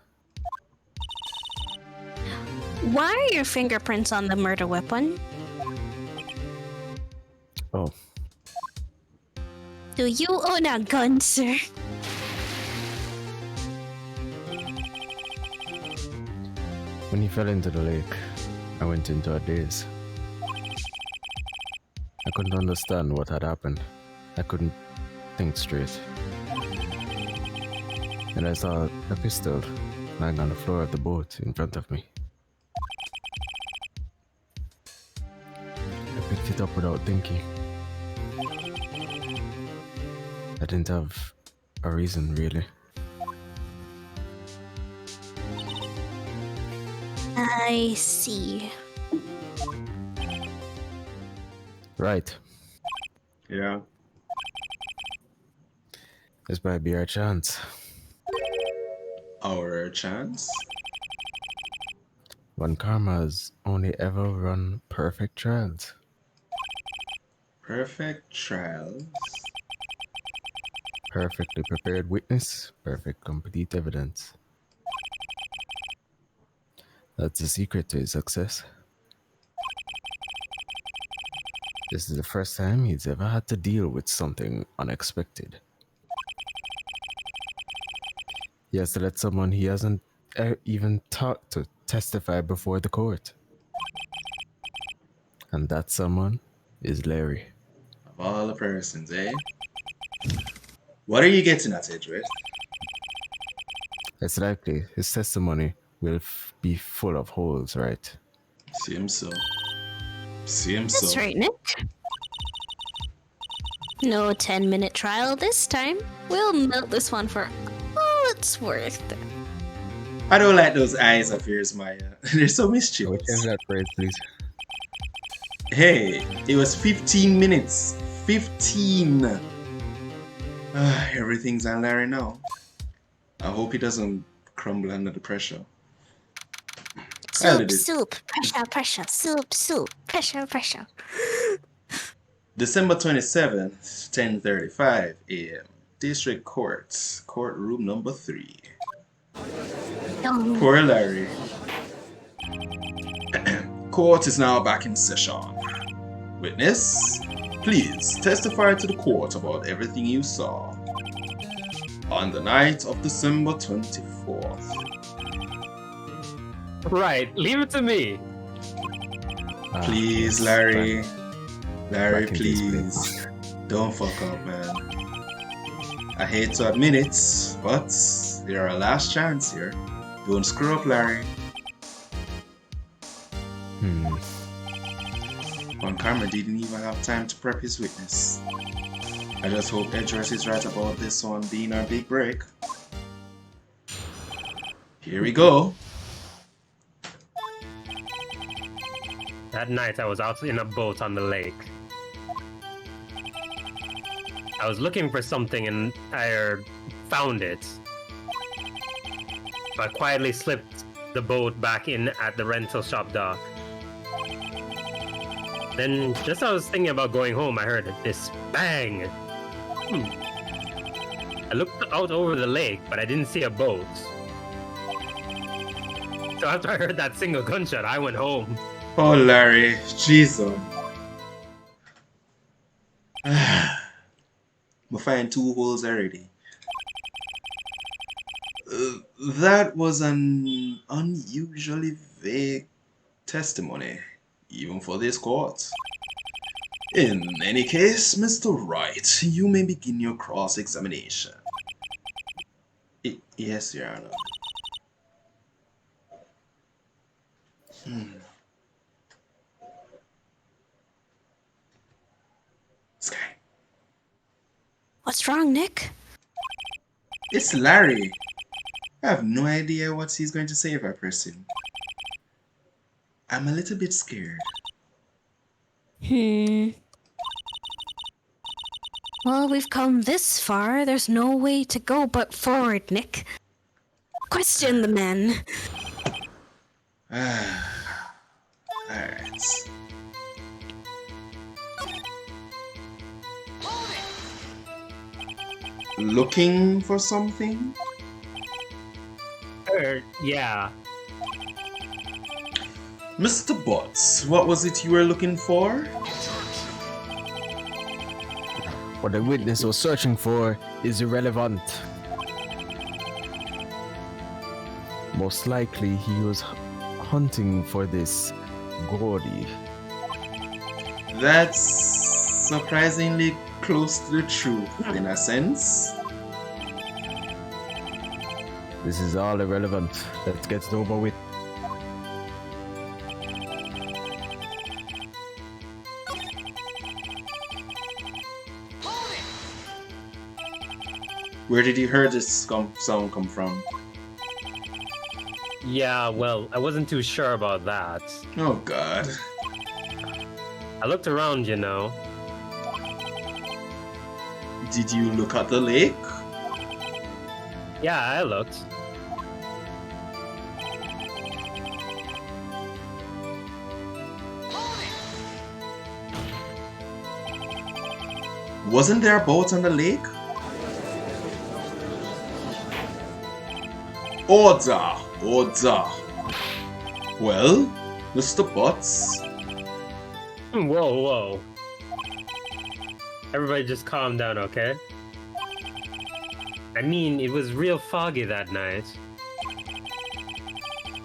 Why are your fingerprints on the murder weapon? Oh, Do you own a gun, sir? when he fell into the lake, I went into a daze. I couldn't understand what had happened. I couldn't think straight. And I saw a pistol lying on the floor of the boat in front of me. I picked it up without thinking. I didn't have a reason, really. I see. Right. Yeah. This might be our chance. Our chance? When karma's only ever run perfect trials. Perfect trials. Perfectly prepared witness, perfect complete evidence. That's the secret to his success. This is the first time he's ever had to deal with something unexpected. He has to let someone he hasn't even talked to testify before the court. And that someone is Larry. Of all the persons, eh? What are you getting at, Edgeworth? It's likely his testimony will be full of holes, right? Seems so. Seems That's so. right, Nick. No 10-minute trial this time. We'll melt this one for all it's worth. I don't like those eyes of yours, Maya. They're so What mischievous. is that phrase, please? Hey, it was 15 minutes. 15. Everything's on Larry now. I hope he doesn't crumble under the pressure. I did Soup, it. soup, pressure, soup, pressure, pressure. December 27th, 10:35 a.m. District Court, courtroom number 3. Poor Larry. Court is now back in session. Witness, please testify to the court about everything you saw. On the night of December 24th. Right, leave it to me. Please, yes, Larry. Larry, back in this please. Don't fuck up, man. I hate to admit it, but you're our last chance here. Don't screw up, Larry. Von Karma didn't even have time to prep his witness. I just hope Edgeworth is right about this one being our big break. Here we go. That night I was out in a boat on the lake. I was looking for something and I found it. So I quietly slipped the boat back in at the rental shop dock. Then, just as I was thinking about going home, I heard this bang. I looked out over the lake, but I didn't see a boat. So after I heard that single gunshot, I went home. Oh, Larry. Jesus. We find 2 holes already. That was an unusually vague testimony, even for this court. In any case, Mr. Wright, you may begin your cross-examination. Yes, Your Honor. Sky. What's wrong, Nick? It's Larry. I have no idea what he's going to say if I press him. I'm a little bit scared. Well, we've come this far. There's no way to go but forward, Nick. Question the men. Alright. Looking for something? Yeah. Mr. Butts, what was it you were looking for? What the witness was searching for is irrelevant. Most likely, he was hunting for this Gordy. That's surprisingly close to the truth, in a sense. This is all irrelevant. Let's get it over with. Where did you hear this sound come from? Yeah, well, I wasn't too sure about that. Oh god. I looked around, you know. Did you look at the lake? Yeah, I looked. Wasn't there a boat on the lake? Order! Order! Well, Mr. Butts, Whoa, whoa. Everybody just calm down, okay? I mean, it was real foggy that night.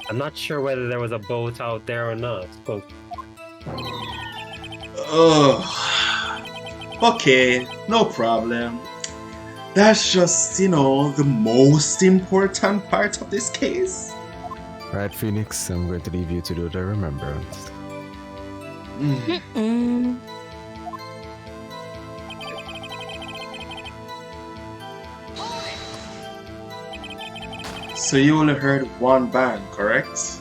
I'm not sure whether there was a boat out there or not, but okay, no problem. That's just, you know, the most important part of this case. Right, Phoenix, I'm going to leave you to do the remembrance. So you only heard one bang, correct?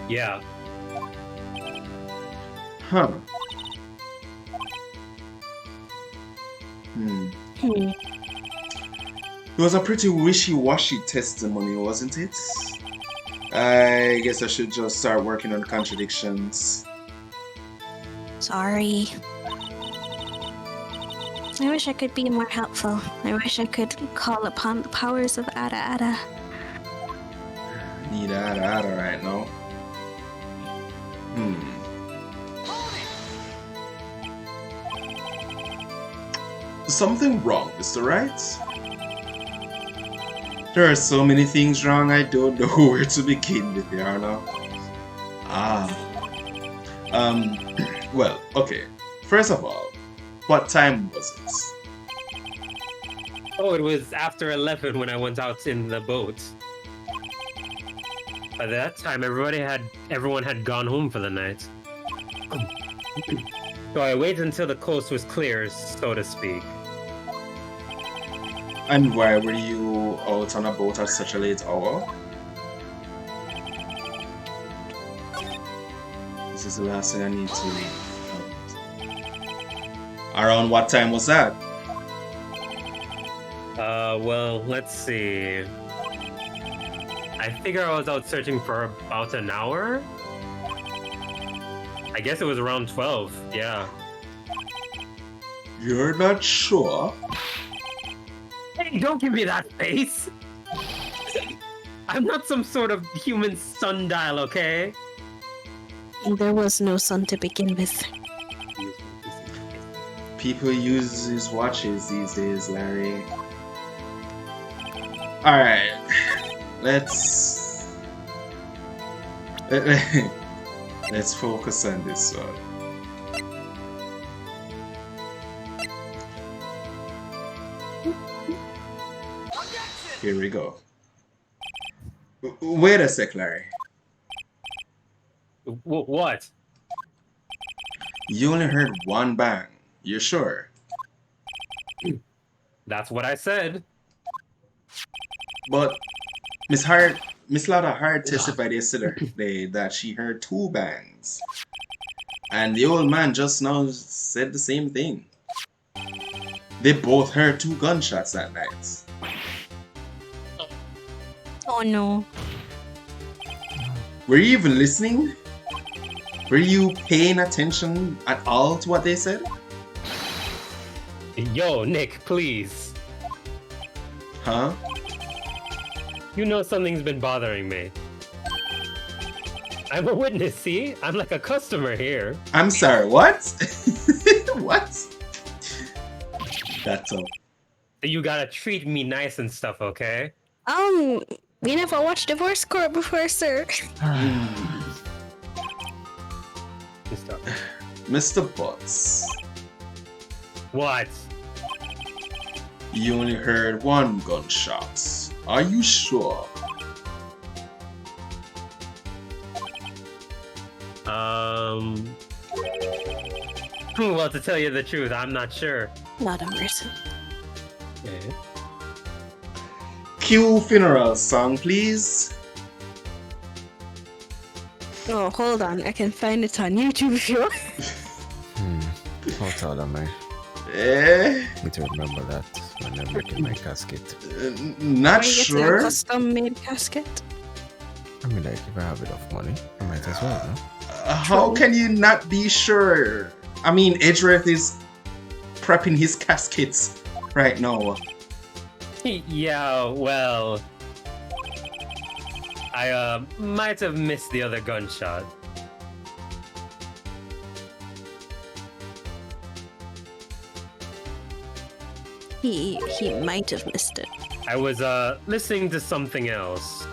yeah. Huh. It was a pretty wishy-washy testimony, wasn't it? I guess I should just start working on contradictions. Sorry. I wish I could be more helpful. I wish I could call upon the powers of Ada Ada. Need Ada right now. something wrong, Mr. Wright? There are so many things wrong, I don't know where to begin with, Yarna. Well, okay. First of all, what time was it? Oh, it was after 11 when I went out in the boat. By that time, everyone had gone home for the night. So I waited until the coast was clear, so to speak. And why were you out on a boat at such a late hour? This is the last thing I need to read. Around what time was that? Well, let's see. I figure I was out searching for about an hour? I guess it was around 12, yeah. You're not sure? Hey, don't give me that face! I'm not some sort of human sundial, okay? There was no sun to begin with. People use these watches these days, Larry. Alright. Let's focus on this one. Here we go. Wait a sec, Larry. What? You only heard one bang. You sure? That's what I said. But Miss Lauder Hart testified yesterday that she heard two bangs. And the old man just now said the same thing. They both heard 2 gunshots that night. Oh no. Were you even listening? Were you paying attention at all to what they said? Yo, Nick, please. Huh? You know something's been bothering me. I'm a witness, see? I'm like a customer here. I'm sorry, what? What? That's all. You gotta treat me nice and stuff, okay? We never watched Divorce Court before, sir. Just stop. Mr. Butts, What? you only heard 1 gunshot. Are you sure? Well, to tell you the truth, I'm not sure. Not a mercy. Okay. Cue funeral song, please. Oh, hold on. I can find it on YouTube if you want. Hold on, man. Eh? Need to remember that when I'm making my casket. Not Are you getting sure. a custom-made casket? I mean, like, if I have enough money, I might as well, no? How can you not be sure? I mean, Edgeworth is prepping his caskets right now. Yeah, well... I, might have missed the other gunshot. He might have missed it. I was, listening to something else.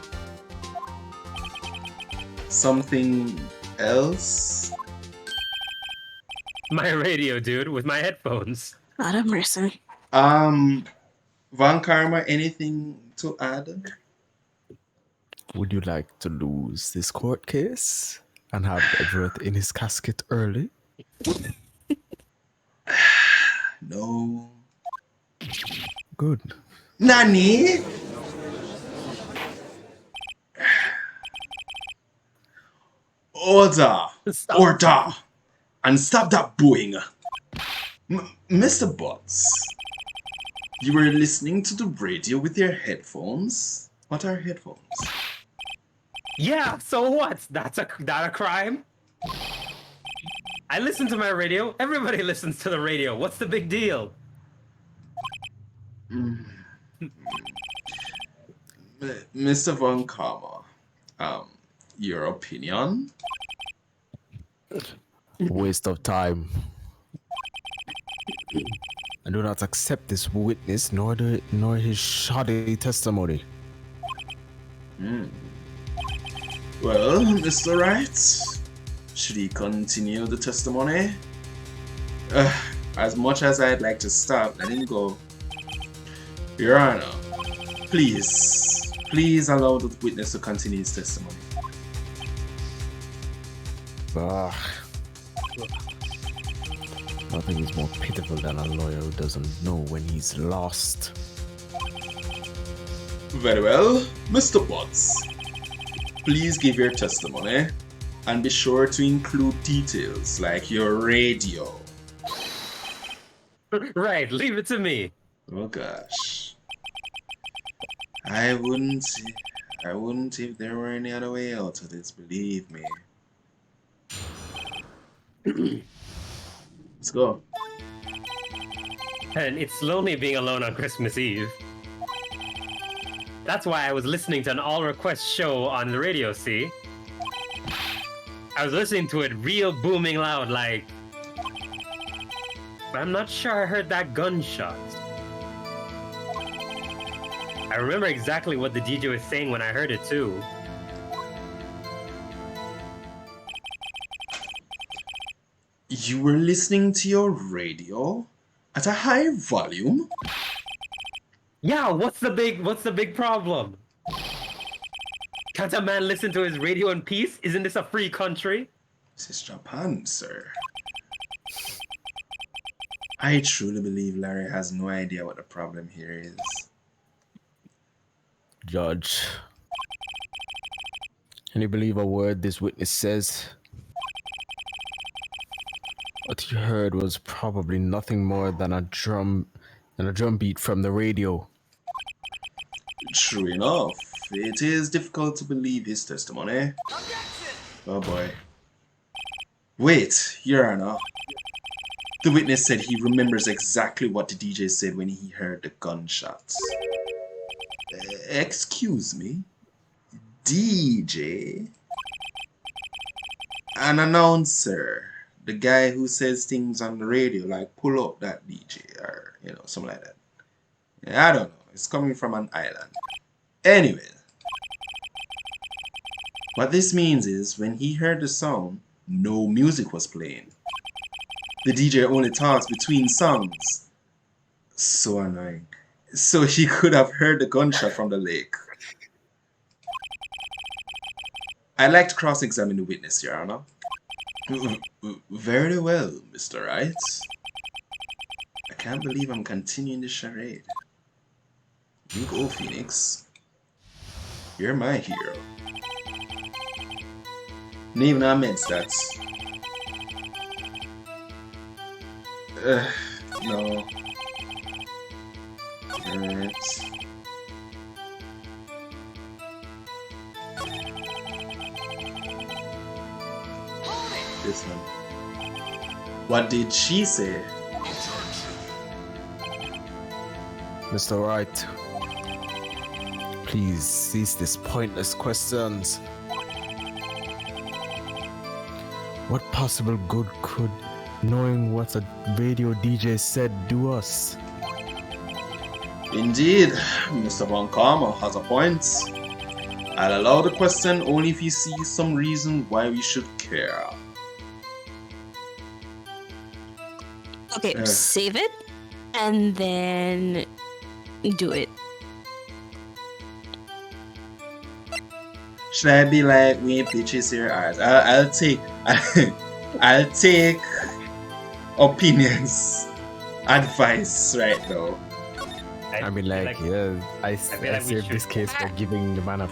Something else? My radio, dude, with my headphones. Not a mercy. Von Karma, anything to add? Would you like to lose this court case and have Edgeworth in his casket early? No. Good. Nani? Order! Stop. Order! And stop that booing! Mr. Butts, you were listening to the radio with your headphones? What are headphones? Yeah, so what? That a crime? I listen to my radio. Everybody listens to the radio. What's the big deal? Mr. Von Karma, your opinion? Waste of time. I do not accept this witness nor his shoddy testimony. Well, Mr. Wright, should he continue the testimony? As much as I'd like to stop, let him go. Your Honor, please allow the witness to continue his testimony. Nothing is more pitiful than a lawyer who doesn't know when he's lost. Very well, Mr. Potts. Please give your testimony and be sure to include details like your radio. Right, leave it to me. Oh gosh. I wouldn't if there were any other way out of this, believe me. Let's go. And it's lonely being alone on Christmas Eve. That's why I was listening to an all-request show on the radio, see? I was listening to it real booming loud, like... But I'm not sure I heard that gunshot. I remember exactly what the DJ was saying when I heard it, too. You were listening to your radio at a high volume? Yeah, what's the big problem? Can't a man listen to his radio in peace? Isn't this a free country? This is Japan, sir. I truly believe Larry has no idea what the problem here is. Judge, can you believe a word this witness says? What you heard was probably nothing more than a drum beat from the radio. True enough, it is difficult to believe his testimony. Objection! Oh boy. Wait, Your Honor. The witness said he remembers exactly what the DJ said when he heard the gunshots. Excuse me? DJ? An announcer. The guy who says things on the radio, like pull up that DJ or, something like that. I don't know. It's coming from an island. Anyway. What this means is when he heard the sound, no music was playing. The DJ only talks between songs. So annoying. So he could have heard the gunshot from the lake. I'd like to cross-examine the witness, Your Honor. Very well, Mr. Wright. I can't believe I'm continuing the charade. You go, Phoenix. You're my hero. Name not meant that. No. Alright. This one. What did she say? Mr. Wright, please cease these pointless questions. What possible good could knowing what a radio DJ said do us? Indeed, Mr. Von Karma has a point. I'll allow the question only if you see some reason why we should care. Okay, save it and then do it. Should I be like, we ain't bitches here? Alright, I'll take I'll take opinions, advice right now. I mean, like, yeah, I saved this case by giving the man a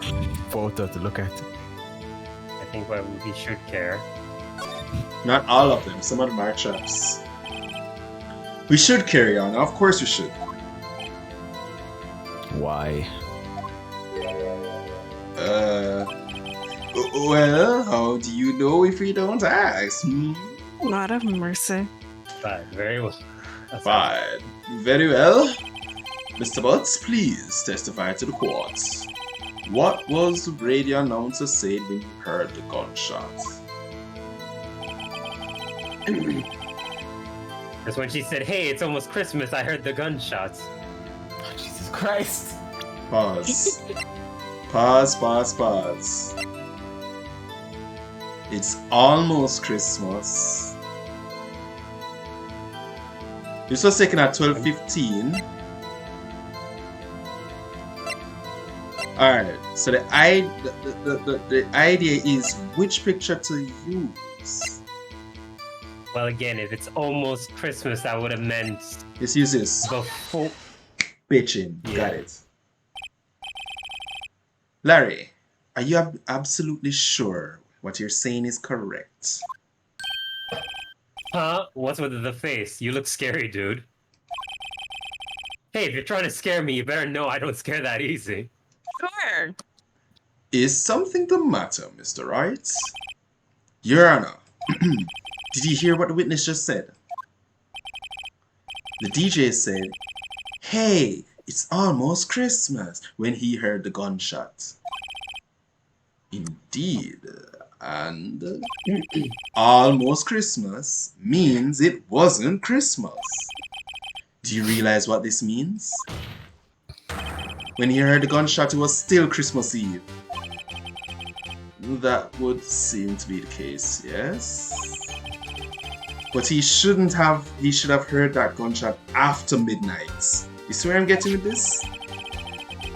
photo to look at. I think we should care. Not all of them, some of them are traps. We should carry on, of course we should. Why? Well, how do you know if we don't ask? Not of mercy. Fine, very well. Fine. Very well. Mr. Butts, please testify to the court. What was the radio announcer said when you heard the gunshots? That's when she said, "Hey, it's almost Christmas." I heard the gunshots. Oh, Jesus Christ. Pause. Pause. It's almost Christmas. This was taken at 12:15. Alright, so the idea is which picture to use. Well, again, if it's almost Christmas, that would have meant Let's use this. before. Bitchin'. Yeah. Got it. Larry, are you absolutely sure what you're saying is correct? Huh? What's with the face? You look scary, dude. Hey, if you're trying to scare me, you better know I don't scare that easy. Sure. Is something the matter, Mr. Wright? Your Honor, did you hear what the witness just said? The DJ said, "Hey, it's almost Christmas," when he heard the gunshot. Indeed, and almost Christmas means it wasn't Christmas. Do you realize what this means? When he heard the gunshot, it was still Christmas Eve. That would seem to be the case, yes? But he should have heard that gunshot after midnight. You see where I'm getting with this?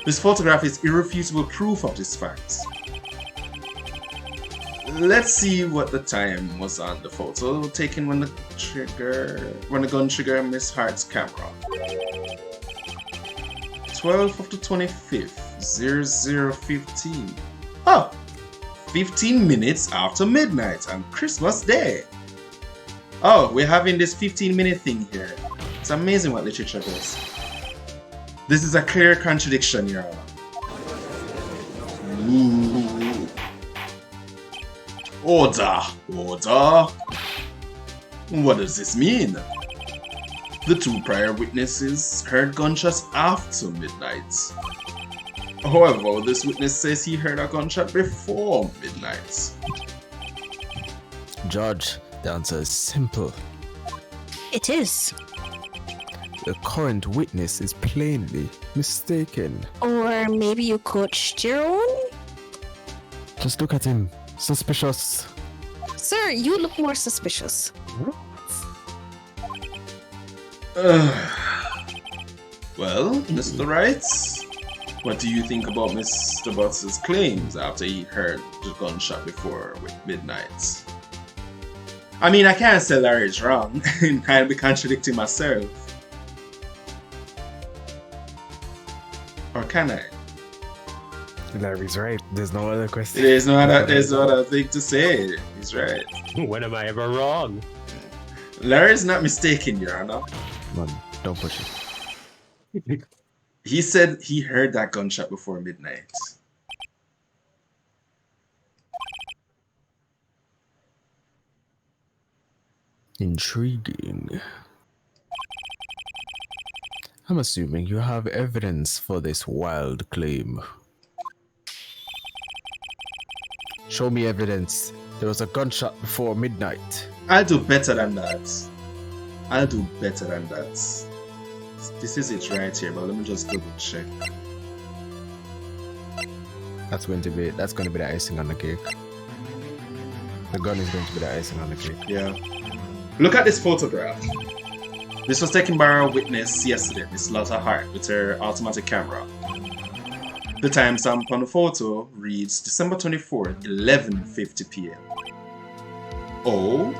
This photograph is irrefutable proof of this fact. Let's see what the time was on the photo taken when the gun trigger missed Hart's camera. 12 of the 25th, 0015. Oh! 15 minutes after midnight on Christmas Day. Oh, we're having this 15-minute thing here. It's amazing what literature does. This is a clear contradiction, Your Honor. Ooh. Order! What does this mean? The two prior witnesses heard gunshots after midnight. However, this witness says he heard a gunshot before midnight. Judge, the answer is simple. It is. The current witness is plainly mistaken. Or maybe you coached your own? Just look at him. Suspicious. Sir, you look more suspicious. Well, Mr. Wright, what do you think about Mr. Butts' claims after he heard the gunshot before midnight? I mean, I can't say Larry's wrong. I'd be contradicting myself. Or can I? Larry's right. There's no other question. There's no other thing to say. He's right. When am I ever wrong? Larry's not mistaken, Your Honor. Man, don't push it. He said he heard that gunshot before midnight. Intriguing. I'm assuming you have evidence for this wild claim. Show me evidence. There was a gunshot before midnight. I'll do better than that. This is it right here, but let me just double check. That's going to be the icing on the cake. The gun is going to be the icing on the cake. Yeah. Look at this photograph. This was taken by our witness yesterday, Miss Lotta Hart, with her automatic camera. The timestamp on the photo reads December 24th, 11:50 p.m. Oh?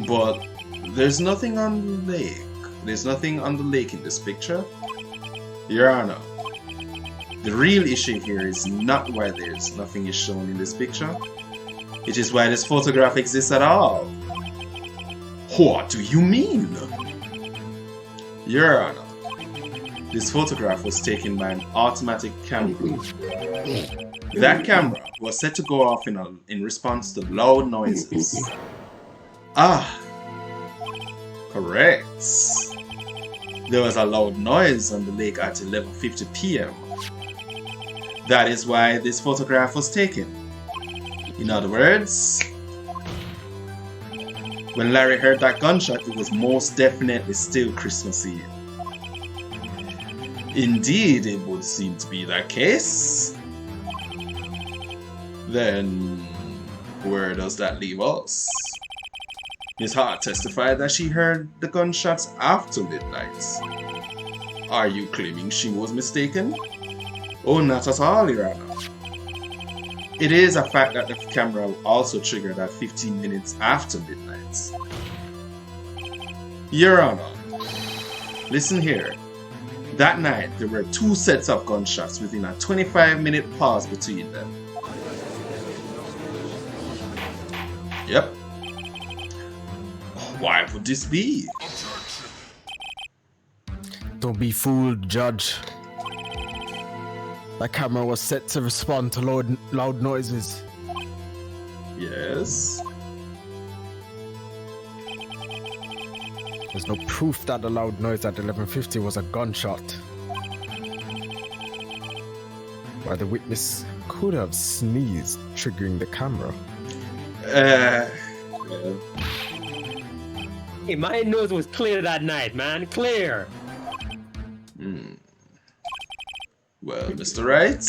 But there's nothing on the lake. There's nothing on the lake in this picture. Your Honor, the real issue here is not why there's nothing is shown in this picture. It is why this photograph exists at all. What do you mean? Your Honor, this photograph was taken by an automatic camera. That camera was set to go off in response to loud noises. Ah, correct. There was a loud noise on the lake at 11:50 p.m. That is why this photograph was taken. In other words, When Larry heard that gunshot, it was most definitely still Christmas Eve. Indeed, it would seem to be that case. Then, where does that leave us? Miss Hart testified that she heard the gunshots after midnight. Are you claiming she was mistaken? Oh, not at all, Your Honor. It is a fact that the camera also triggered at 15 minutes after midnight. Your Honor, listen here. That night, there were 2 sets of gunshots within a 25-minute pause between them. Yep. Why would this be? Don't be fooled, Judge. That camera was set to respond to loud noises. Yes. There's no proof that the loud noise at 11:50 was a gunshot. Why the witness could have sneezed, triggering the camera. Yeah. Hey, my nose was clear that night, man. Clear. Well, Mr. Wright,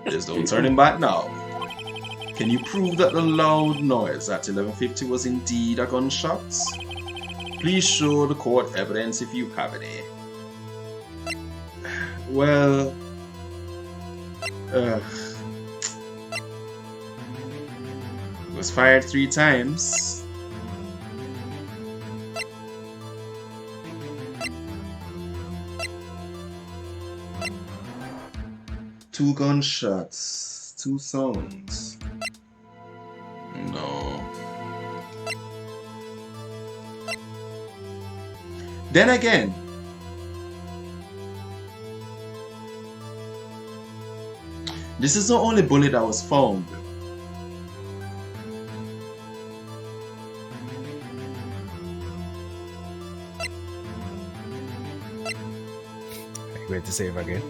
there's no turning back now. Can you prove that the loud noise at 11:50 was indeed a gunshot? Please show the court evidence if you have any. Well, it was fired 3 times. Two gunshots, 2 sounds. No. Then again, this is the only bullet that was found. Wait to save again.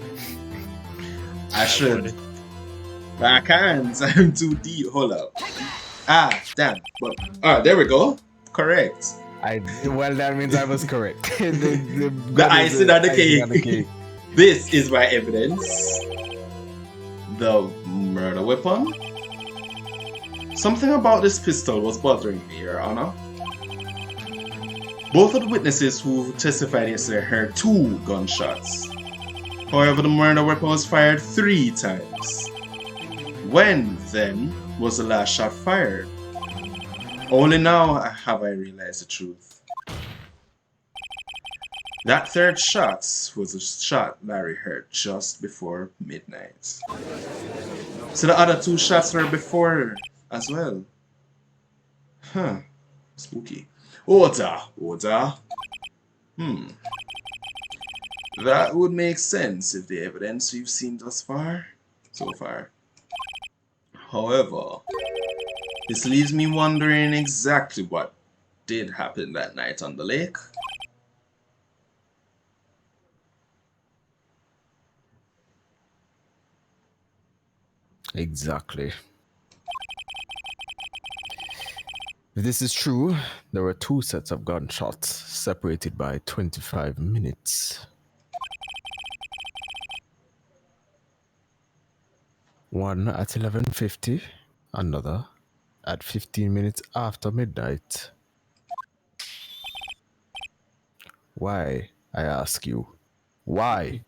I should. But I can't. I'm too deep. Hold up. Ah, damn. But there we go. Correct. Well, that means I was correct. The icing on the cake. This is my evidence. The murder weapon. Something about this pistol was bothering me, Your Honor. Both of the witnesses who testified yesterday heard 2 gunshots. However, the murder weapon was fired 3 times. When, then, was the last shot fired? Only now have I realized the truth. That 3rd shot was a shot Larry heard just before midnight. So the other 2 shots were before as well. Huh. Spooky. Order. That would make sense if the evidence we've seen so far. However, this leaves me wondering exactly what did happen that night on the lake. Exactly. If this is true, there were 2 sets of gunshots, separated by 25 minutes. One at 11:50, another at 15 minutes after midnight. Why, I ask you? Why?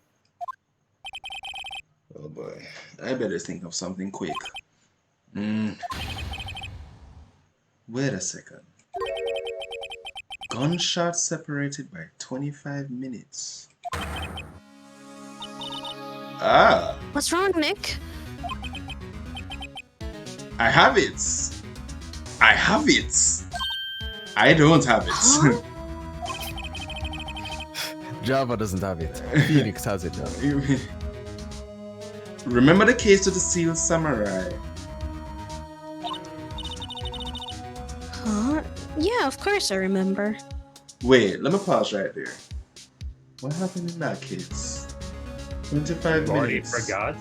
Oh boy, I better think of something quick. Wait a second. Gunshots separated by 25 minutes. Ah, What's wrong, Nick? I have it. I don't have it. Huh? Java doesn't have it. Phoenix has it now. Remember the case of the Seal Samurai? Huh? Yeah, of course I remember. Wait, let me pause right there. What happened in that case? 25 Already minutes. forgot.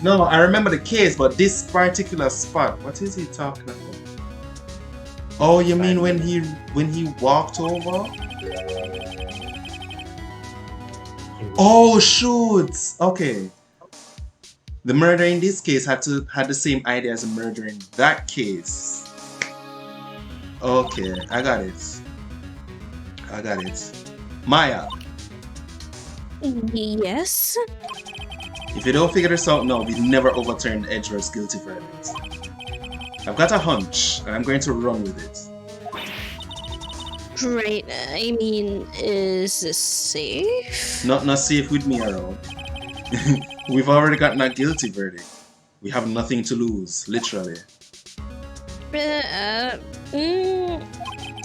No, I remember the case, but this particular spot, what is he talking about? Oh, you mean when he walked over? Oh shoot! Okay. The murder in this case had the same idea as the murder in that case. Okay, I got it. Maya, Yes? if you don't figure this out now, we'll never overturn Edgeworth's guilty verdict. I've got a hunch, and I'm going to run with it. Right, I mean, is this safe? Not safe with me around. We've already gotten a guilty verdict. We have nothing to lose, literally.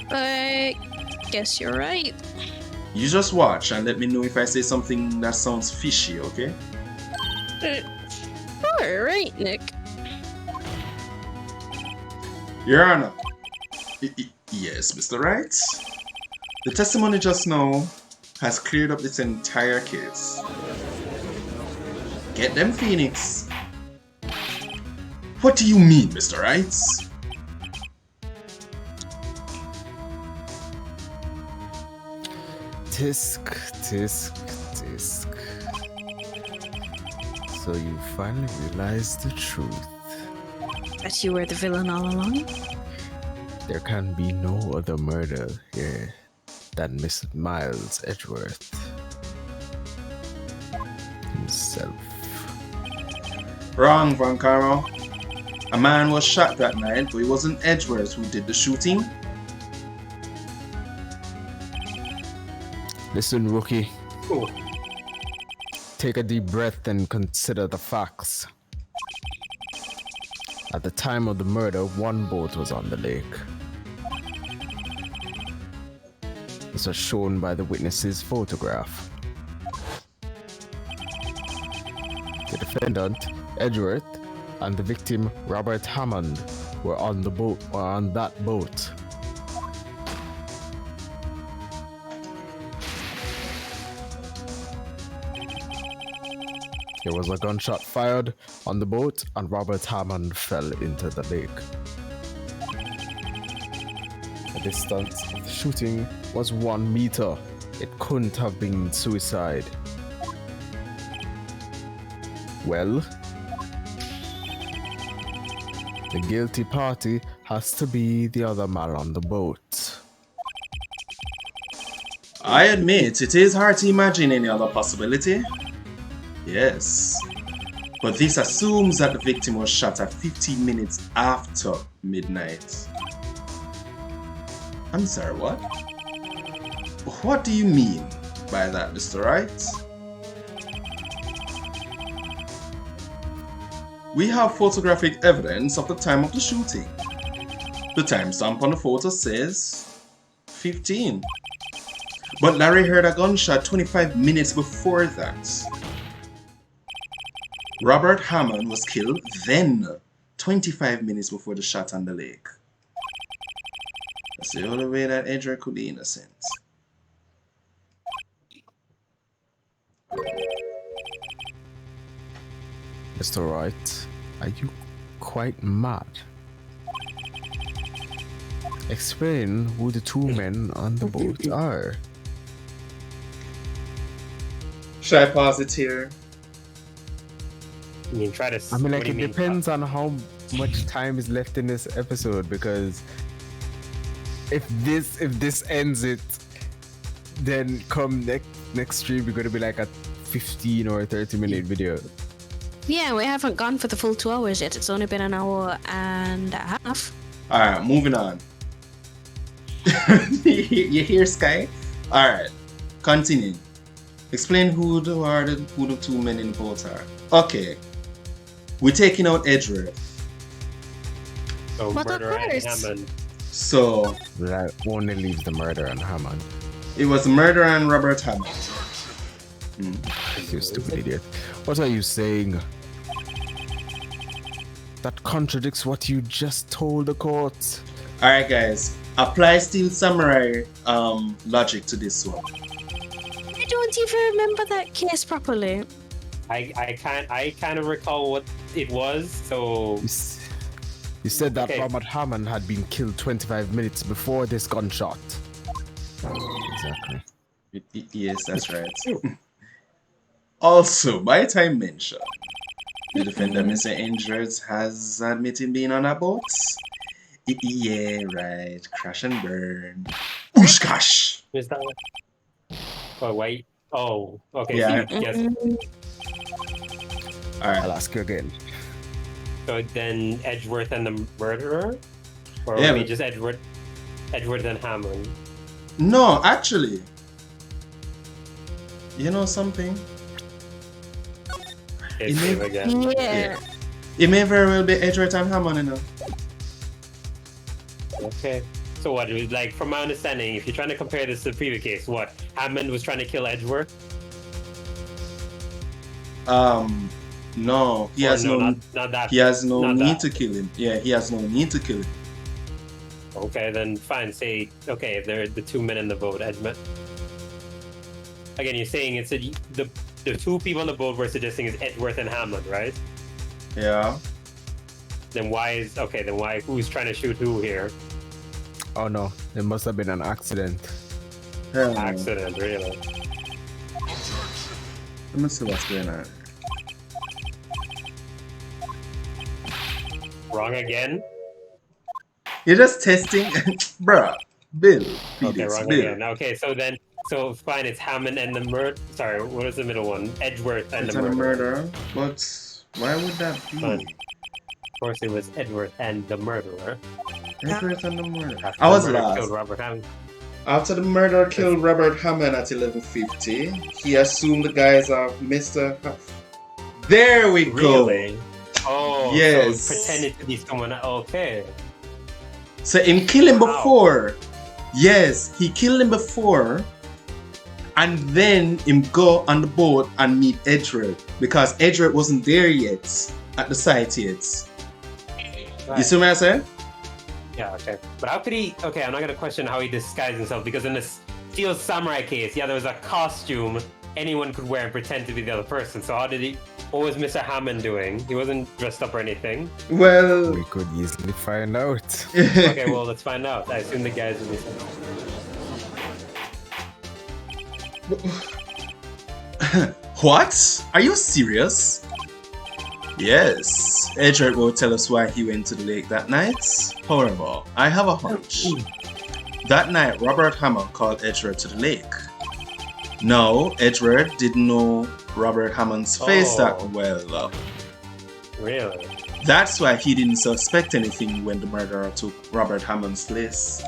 I guess you're right. You just watch and let me know if I say something that sounds fishy, okay? Alright, Nick. Your Honor. Yes, Mr. Wright? The testimony just now has cleared up this entire case. Get them, Phoenix. What do you mean, Mr. Wright? Tisk. So you finally realized the truth. That you were the villain all along? There can be no other murder here than Miss Miles Edgeworth himself. Wrong, Von Caro. A man was shot that night, but it wasn't Edgeworth who did the shooting. Listen, rookie. Cool. Take a deep breath and consider the facts. At the time of the murder, one boat was on the lake. This was shown by the witness's photograph. The defendant, Edgeworth, and the victim, Robert Hammond, were on that boat. There was a gunshot fired on the boat and Robert Hammond fell into the lake. The distance of the shooting was 1 meter. It couldn't have been suicide. Well, the guilty party has to be the other man on the boat. I admit, it is hard to imagine any other possibility. Yes. But this assumes that the victim was shot at 15 minutes after midnight. I'm sorry, what? What do you mean by that, Mr. Wright? We have photographic evidence of the time of the shooting. The timestamp on the photo says 15. But Larry heard a gunshot 25 minutes before that. Robert Hammond was killed then, 25 minutes before the shot on the lake. That's the only way that Edgeworth could be innocent. Mr. Wright, are you quite mad? Explain who the two men on the boat are. Should I pause it here? You mean try to? I mean, what like, do you it mean? depends on how much time is left in this episode, because if this ends it, then come next stream we're gonna be like a 15 or 30-minute video. Yeah, we haven't gone for the full 2 hours yet. It's only been an hour and a half. Alright, moving on. You hear, Sky? Alright, continue. Explain who the two men in the boat are. Okay. We're taking out Edgeworth. So What murder and occurs? Hammond. So That only leaves the murder and Hammond. it was murder and Robert Hammond. You stupid idiot. What are you saying? That contradicts what you just told the court. Alright guys, apply Steel Samurai logic to this one. I don't even remember that case properly. I kind of recall what it was. So You You said that Okay. Robert Hammond had been killed 25 minutes before this gunshot. Exactly. Yes, that's right. Also, by the time mentioned, the defender, Mr. Edwards, has admitted being on a boat. Yeah, right. Crash and burn. Oosh gosh. Is that? Oh wait. Oh, okay. Yeah. So yes. Alright. I'll ask you again. So then Edgeworth and the murderer, or Yeah, maybe but- just Edward and Hammond. No, actually. You know something? Okay, It save may- again. Yeah. It may very well be Edward and Hammond, you know. Okay. So what? Like from my understanding, if you're trying to compare this to the previous case, what Hammond was trying to kill Edgeworth? No, he Or has no, not that. he has no not need that. to kill him. Yeah, he has no need to kill him. Okay, then fine. Say okay if they're the two men in the boat, Edmund. Again, you're saying it's the two people in the boat we're suggesting is Edgeworth and Hammond, right? Yeah. Then why who's trying to shoot who here? Oh no, it must have been an accident. Hell no. Accident, really? Let me see what's going on. Wrong again? You're just testing, bruh. Bill, Okay, Felix, wrong Bill. again. Okay, so fine, it's Hammond and the murder. Sorry, what was the middle one? Edgeworth and It's the a murderer. murder, but why would that be? Fine. Of course, it was Edgeworth and the murderer. Edward and the murder. After I the was murder last. Killed Robert Hammond. After the murderer killed Robert Hammond at 11:50, he assumed the guise of Mr. Huff. There we go. Really? Oh, Yes. So pretended to be someone. Okay. So him kill him Wow. before. Yes, he killed him before. And then him go on the boat and meet Edward. Because Edward wasn't there yet. At the site yet. You Right. see what I'm saying? Yeah, okay. But how could he? Okay, I'm not gonna question how he disguised himself because in the Steel Samurai case, yeah, there was a costume anyone could wear and pretend to be the other person. So how did he? What was Mr. Hammond doing? He wasn't dressed up or anything. Well. We could easily find out. Okay, well, let's find out. I assume the guys will be. What? Are you serious? Yes, Edward will tell us why he went to the lake that night. However, I have a hunch. That night, Robert Hammond called Edward to the lake. No, Edward didn't know Robert Hammond's face that well. Really? That's why he didn't suspect anything when the murderer took Robert Hammond's place.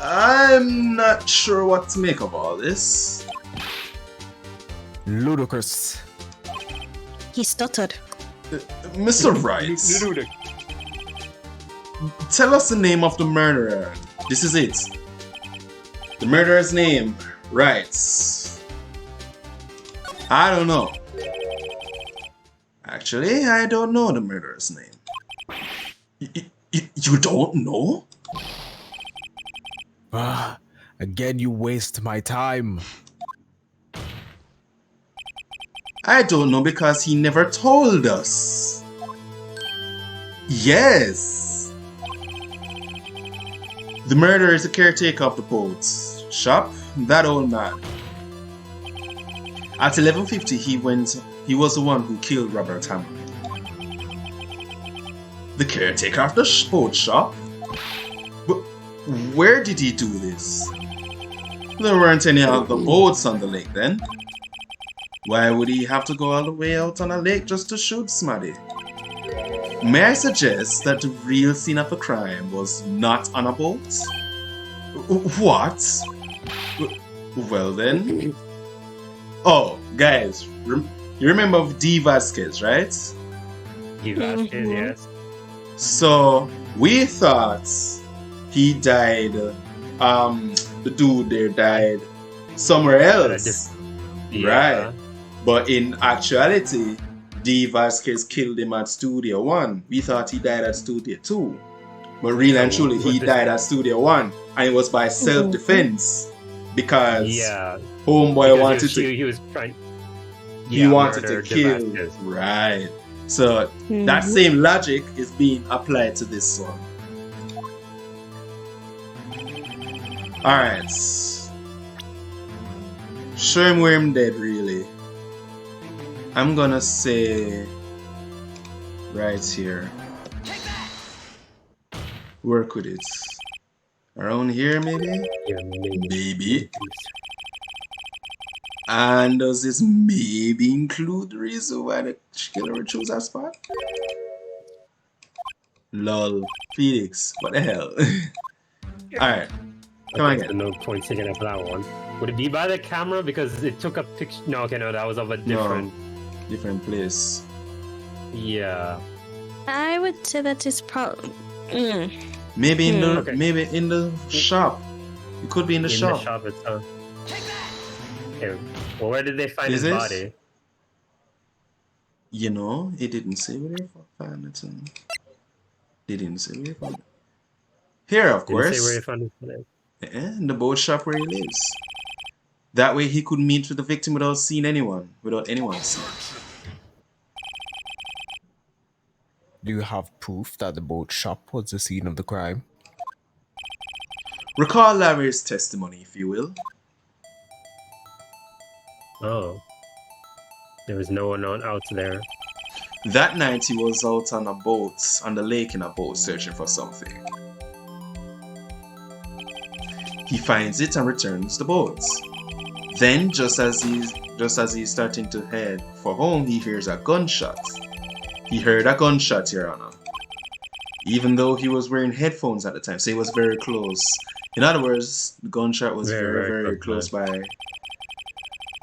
I'm not sure what to make of all this. Ludicrous. He stuttered. Mr. Wright, tell us the name of the murderer. This is it. The murderer's name. Right. I don't know. Actually, I don't know the murderer's name. You don't know? Ah, again, you waste my time. I don't know because he never told us. Yes. The murderer is the caretaker of the boat shop, that old man. At 11:50 he was the one who killed Robert Hammond. The caretaker of the boat shop? But where did he do this? There weren't any other boats on the lake then. Why would he have to go all the way out on a lake just to shoot Smaddy? May I suggest that the real scene of the crime was not on a boat? What? Well then. Oh, guys, you remember D. Vasquez, right? You Vasquez, yes. So we thought he died. The dude there died somewhere else, right? But in actuality, D. Vasquez killed him at Studio One. We thought he died at Studio 2. But really and truly, he died at Studio 1. And it was by self-defense. Because Homeboy wanted to... He was trying... He wanted to murder kill... Vasquez. Right. So that same logic is being applied to this one. Alright. Show him where I'm dead, really. I'm gonna say right here. Work with it. Around here, maybe? Yeah, Maybe. And does this maybe include the reason why the killer would choose that spot? Lol. Felix, what the hell? Alright. Come on Okay, so again. no point taking up that one. Would it be by the camera because it took a picture? No, okay, no, that was of a different. Different place. Yeah. I would say that is probably. Maybe in the Okay. maybe in the shop. It could be in the In shop. the shop itself. Okay. Well, where did they find Is his this? body? You know, it didn't say where they found it. They didn't say where they found it. Here, of Didn't say where course. he found his body. In the boat shop where he lives. That way he could meet with the victim without seeing anyone. Without anyone seeing. Do you have proof that the boat shop was the scene of the crime? Recall Larry's testimony, if you will. Oh. There was no one out there. That night he was out on a boat, on the lake in a boat, searching for something. He finds it and returns the boat. Then, just as he's starting to head for home, he hears a gunshot. He heard a gunshot, Your Honor. Even though he was wearing headphones at the time, so he was very close. In other words, the gunshot was very close by.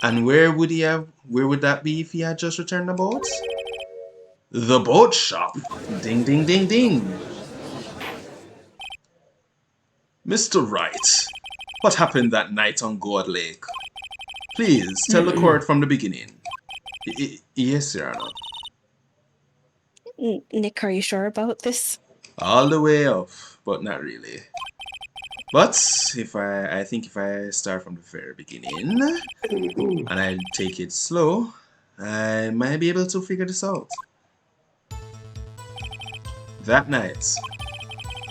And where would that be if he had just returned the boat? The boat shop. Ding, ding, ding, ding. Mr. Wright, what happened that night on God Lake? Please, tell the court from the beginning. Yes, Your Honor. Nick, are you sure about this? All the way up, but not really. But I think if I start from the very beginning and I take it slow, I might be able to figure this out. That night,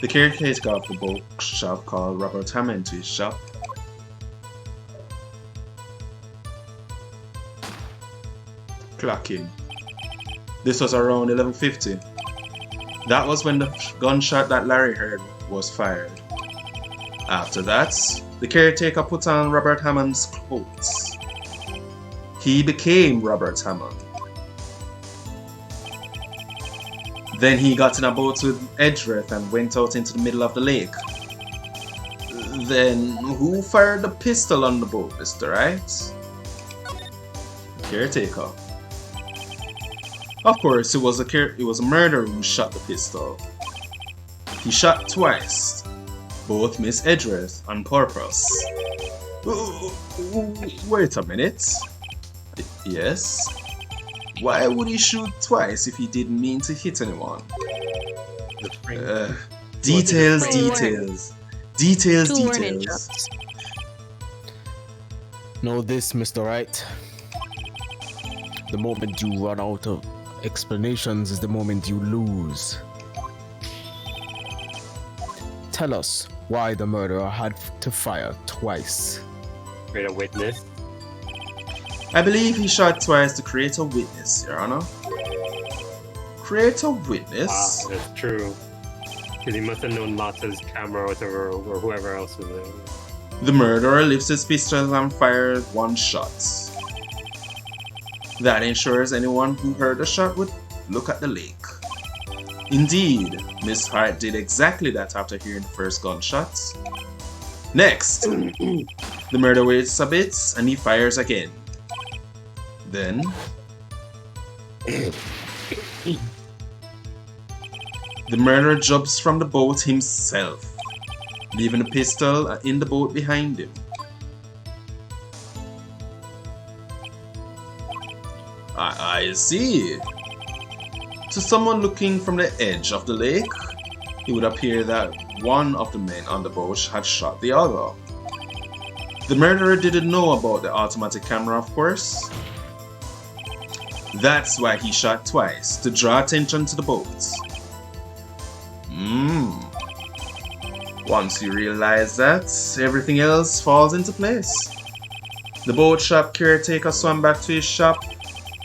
the caretaker of the boat shop called Robert Hammond to his shop. Clocking. This was around 11:50. That was when the gunshot that Larry heard was fired. After that, the caretaker put on Robert Hammond's clothes. He became Robert Hammond. Then he got in a boat with Edgeworth and went out into the middle of the lake. Then who fired the pistol on the boat, Mr. Wright? The caretaker. Of course, it was a murderer who shot the pistol. He shot twice. Both Miss Edgeworth on purpose. Wait a minute. Yes? Why would he shoot twice if he didn't mean to hit anyone? Details. Know this, Mr. Wright. The moment you run out of explanations is the moment you lose. Tell us why the murderer had to fire twice. Create a witness. I believe he shot twice to create a witness, Your Honor. Create a witness? Ah, that's true. Because he must have known Lotta's camera or whatever, or whoever else was there. The murderer lifts his pistol and fires one shot. That ensures anyone who heard the shot would look at the lake. Indeed, Miss Hart did exactly that after hearing the first gunshot. Next, the murderer waits a bit and he fires again. Then, the murderer jumps from the boat himself, leaving the pistol in the boat behind him. I see. To someone looking from the edge of the lake, it would appear that one of the men on the boat had shot the other. The murderer didn't know about the automatic camera, of course. That's why he shot twice, to draw attention to the boats. Once you realize that, everything else falls into place. The boat shop caretaker swam back to his shop.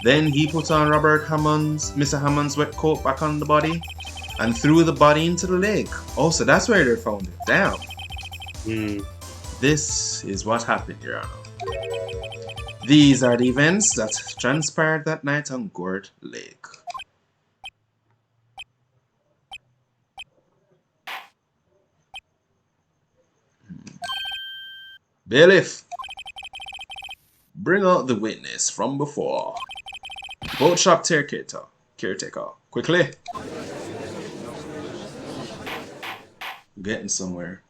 Then he put on Mr. Hammond's wet coat back on the body and threw the body into the lake. Oh, so that's where they found it. Damn. This is what happened, Your Honor. These are the events that transpired that night on Gourd Lake. Bailiff, bring out the witness from before. Boat shop caretaker, quickly. Getting somewhere.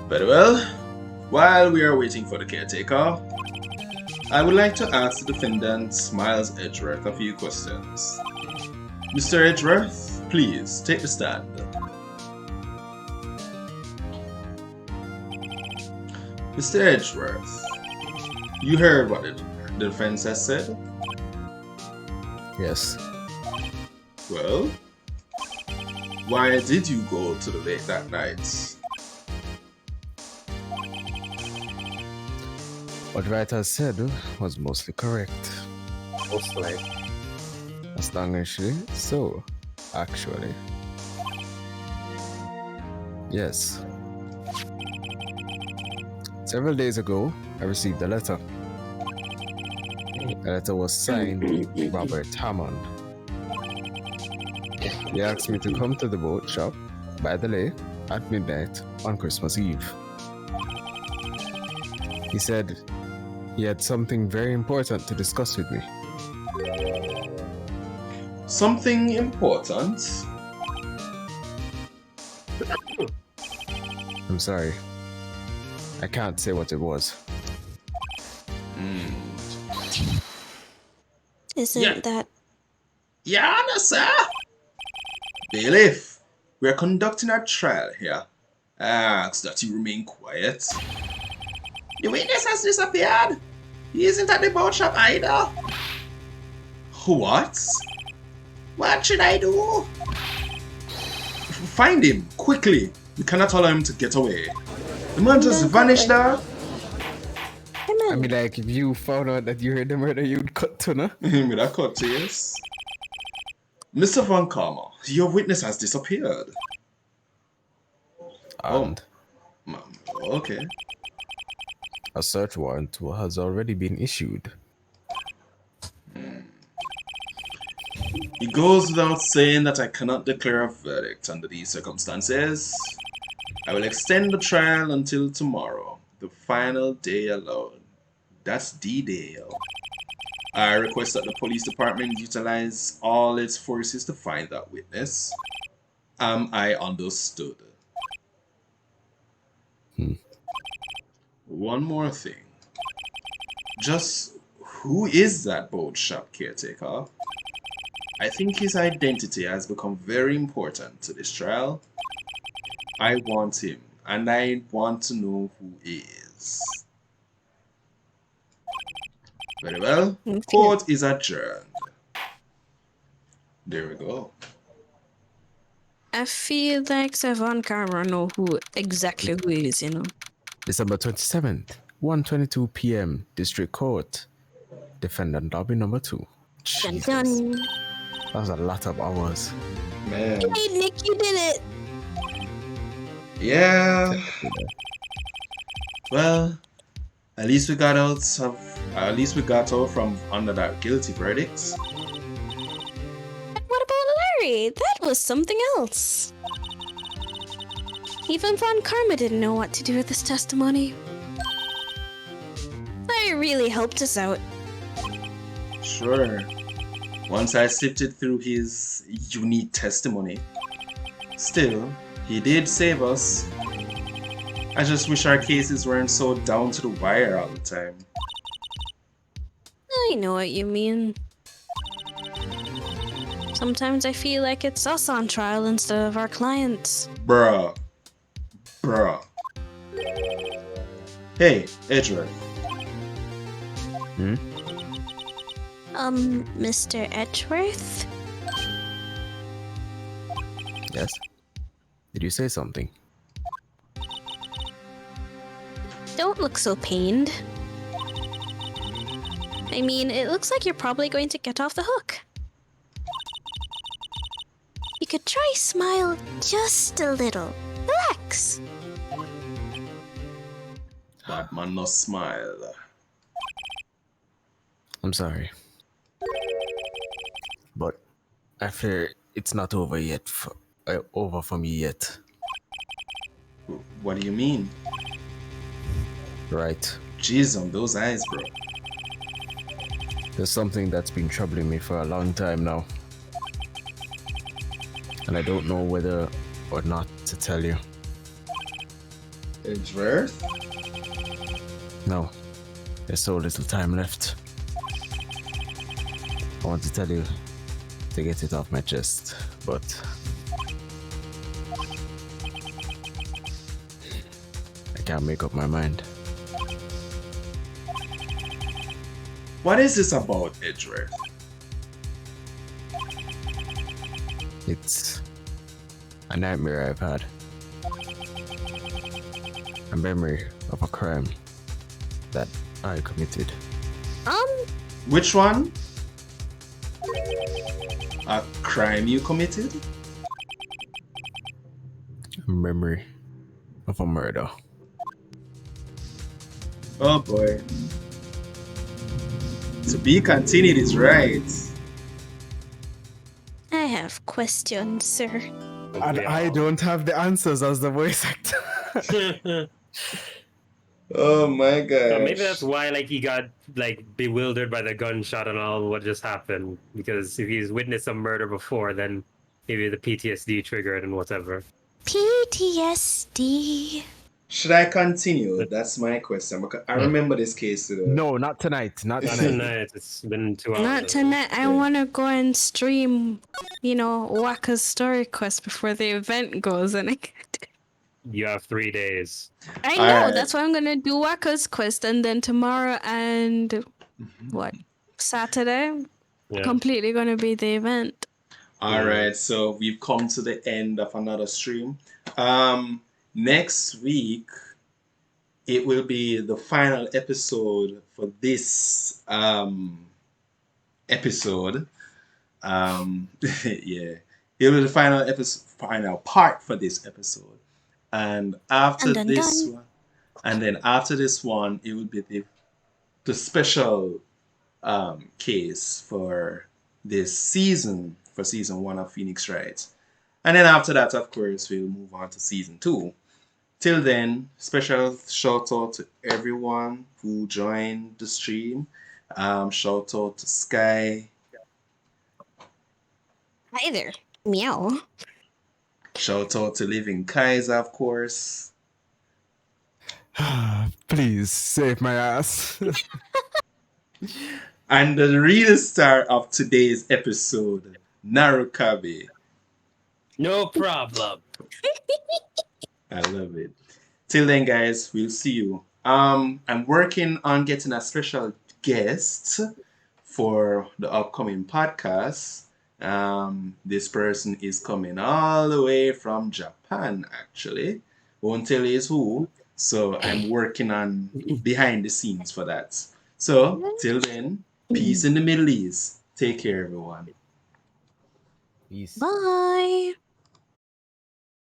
Very well. While we are waiting for the caretaker, I would like to ask the defendant, Miles Edgeworth, a few questions. Mr. Edgeworth, please take the stand. Mr. Edgeworth, you heard what the defense has said? Yes. Well, why did you go to the lake that night? What Wright has said was mostly correct. Mostly. Astonishingly so, actually. Yes. Several days ago, I received a letter. The letter was signed Robert Hammond. He asked me to come to the boat shop by the lake at midnight on Christmas Eve. He said he had something very important to discuss with me. Something important? I'm sorry. I can't say what it was. Isn't that... Your Honor, sir! Bailiff, we are conducting a trial here. I ask that you remain quiet. The witness has disappeared. He isn't at the boat shop either. What? What should I do? Find him, quickly. We cannot allow him to get away. The man just vanished there. I mean, like, if you found out that you heard the murder, you'd cut to, no? With a cut, yes. Mr. Von Karma, your witness has disappeared. And Okay. a search warrant has already been issued. It goes without saying that I cannot declare a verdict under these circumstances. I will extend the trial until tomorrow, the final day allowed. That's D-Day. I request that the police department utilize all its forces to find that witness. Am I understood? One more thing. Just who is that boat shop caretaker? I think his identity has become very important to this trial. I want him, and I want to know who he is. Very well. Court is adjourned. There we go. I feel like Savon Karma know exactly who he is, you know. December 27th, 1:22 p.m. District Court. Defendant lobby number 2. Dun Jesus. dun. That was a lot of hours. Man. Hey, Nick, you did it! Yeah. Well, at least we got out from under that guilty verdict. What about Larry? That was something else. Even Von Karma didn't know what to do with this testimony. Larry really helped us out. Sure. Once I sifted through his unique testimony. Still, he did save us. I just wish our cases weren't so down to the wire all the time. I know what you mean. Sometimes I feel like it's us on trial instead of our clients. Bruh. Hey, Edgeworth. Hmm? Mr. Edgeworth? Yes. Did you say something? Don't look so pained. I mean, it looks like you're probably going to get off the hook. You could try smile just a little. Relax. Batman no smile. I'm sorry. But I fear it's not over yet. Over for me yet. What do you mean? Right. Jeez on those eyes, bro. There's something that's been troubling me for a long time now. And I don't know whether or not to tell you. Edgeworth? No. There's so little time left. I want to tell you to get it off my chest, but I can't make up my mind. What is this about, Edgeworth? It's a nightmare I've had. A memory of a crime that I committed. Which one? A crime you committed? A memory of a murder. Oh boy. To be continued is right. I have questions, sir. And I don't have the answers as the voice actor. Oh my gosh. Maybe that's why like he got like bewildered by the gunshot and all what just happened. Because if he's witnessed some murder before, then maybe the PTSD triggered and whatever. PTSD. Should I continue? That's my question. Because I remember this case today. No, not tonight. Not Not tonight. tonight. It's been 2 hours. Not tonight. I Yeah. want to go and stream, Waka's story quest before the event goes. And You have 3 days. I know, Alright. that's why I'm going to do Waka's quest. And then tomorrow and what? Saturday? Yeah. Completely going to be the event. Alright, so we've come to the end of another stream. Next week it will be the final episode for this episode. Yeah. It will be the final part for this episode. And after Dun, dun, this dun. one, and then after this one, it will be the special case for this season, for season 1 of Phoenix Wright. And then after that, of course, we'll move on to season 2. Till then, special shout out to everyone who joined the stream. Shout out to Sky. Hi there. Meow. Shout out to Living Kaiser, of course. Please save my ass. And the real star of today's episode, Narukabe. No problem. I love it. Till then, guys, we'll see you. I'm working on getting a special guest for the upcoming podcast. This person is coming all the way from Japan, actually. Won't tell you who. So I'm working on behind the scenes for that. So till then, peace in the Middle East. Take care, everyone. Peace. Bye.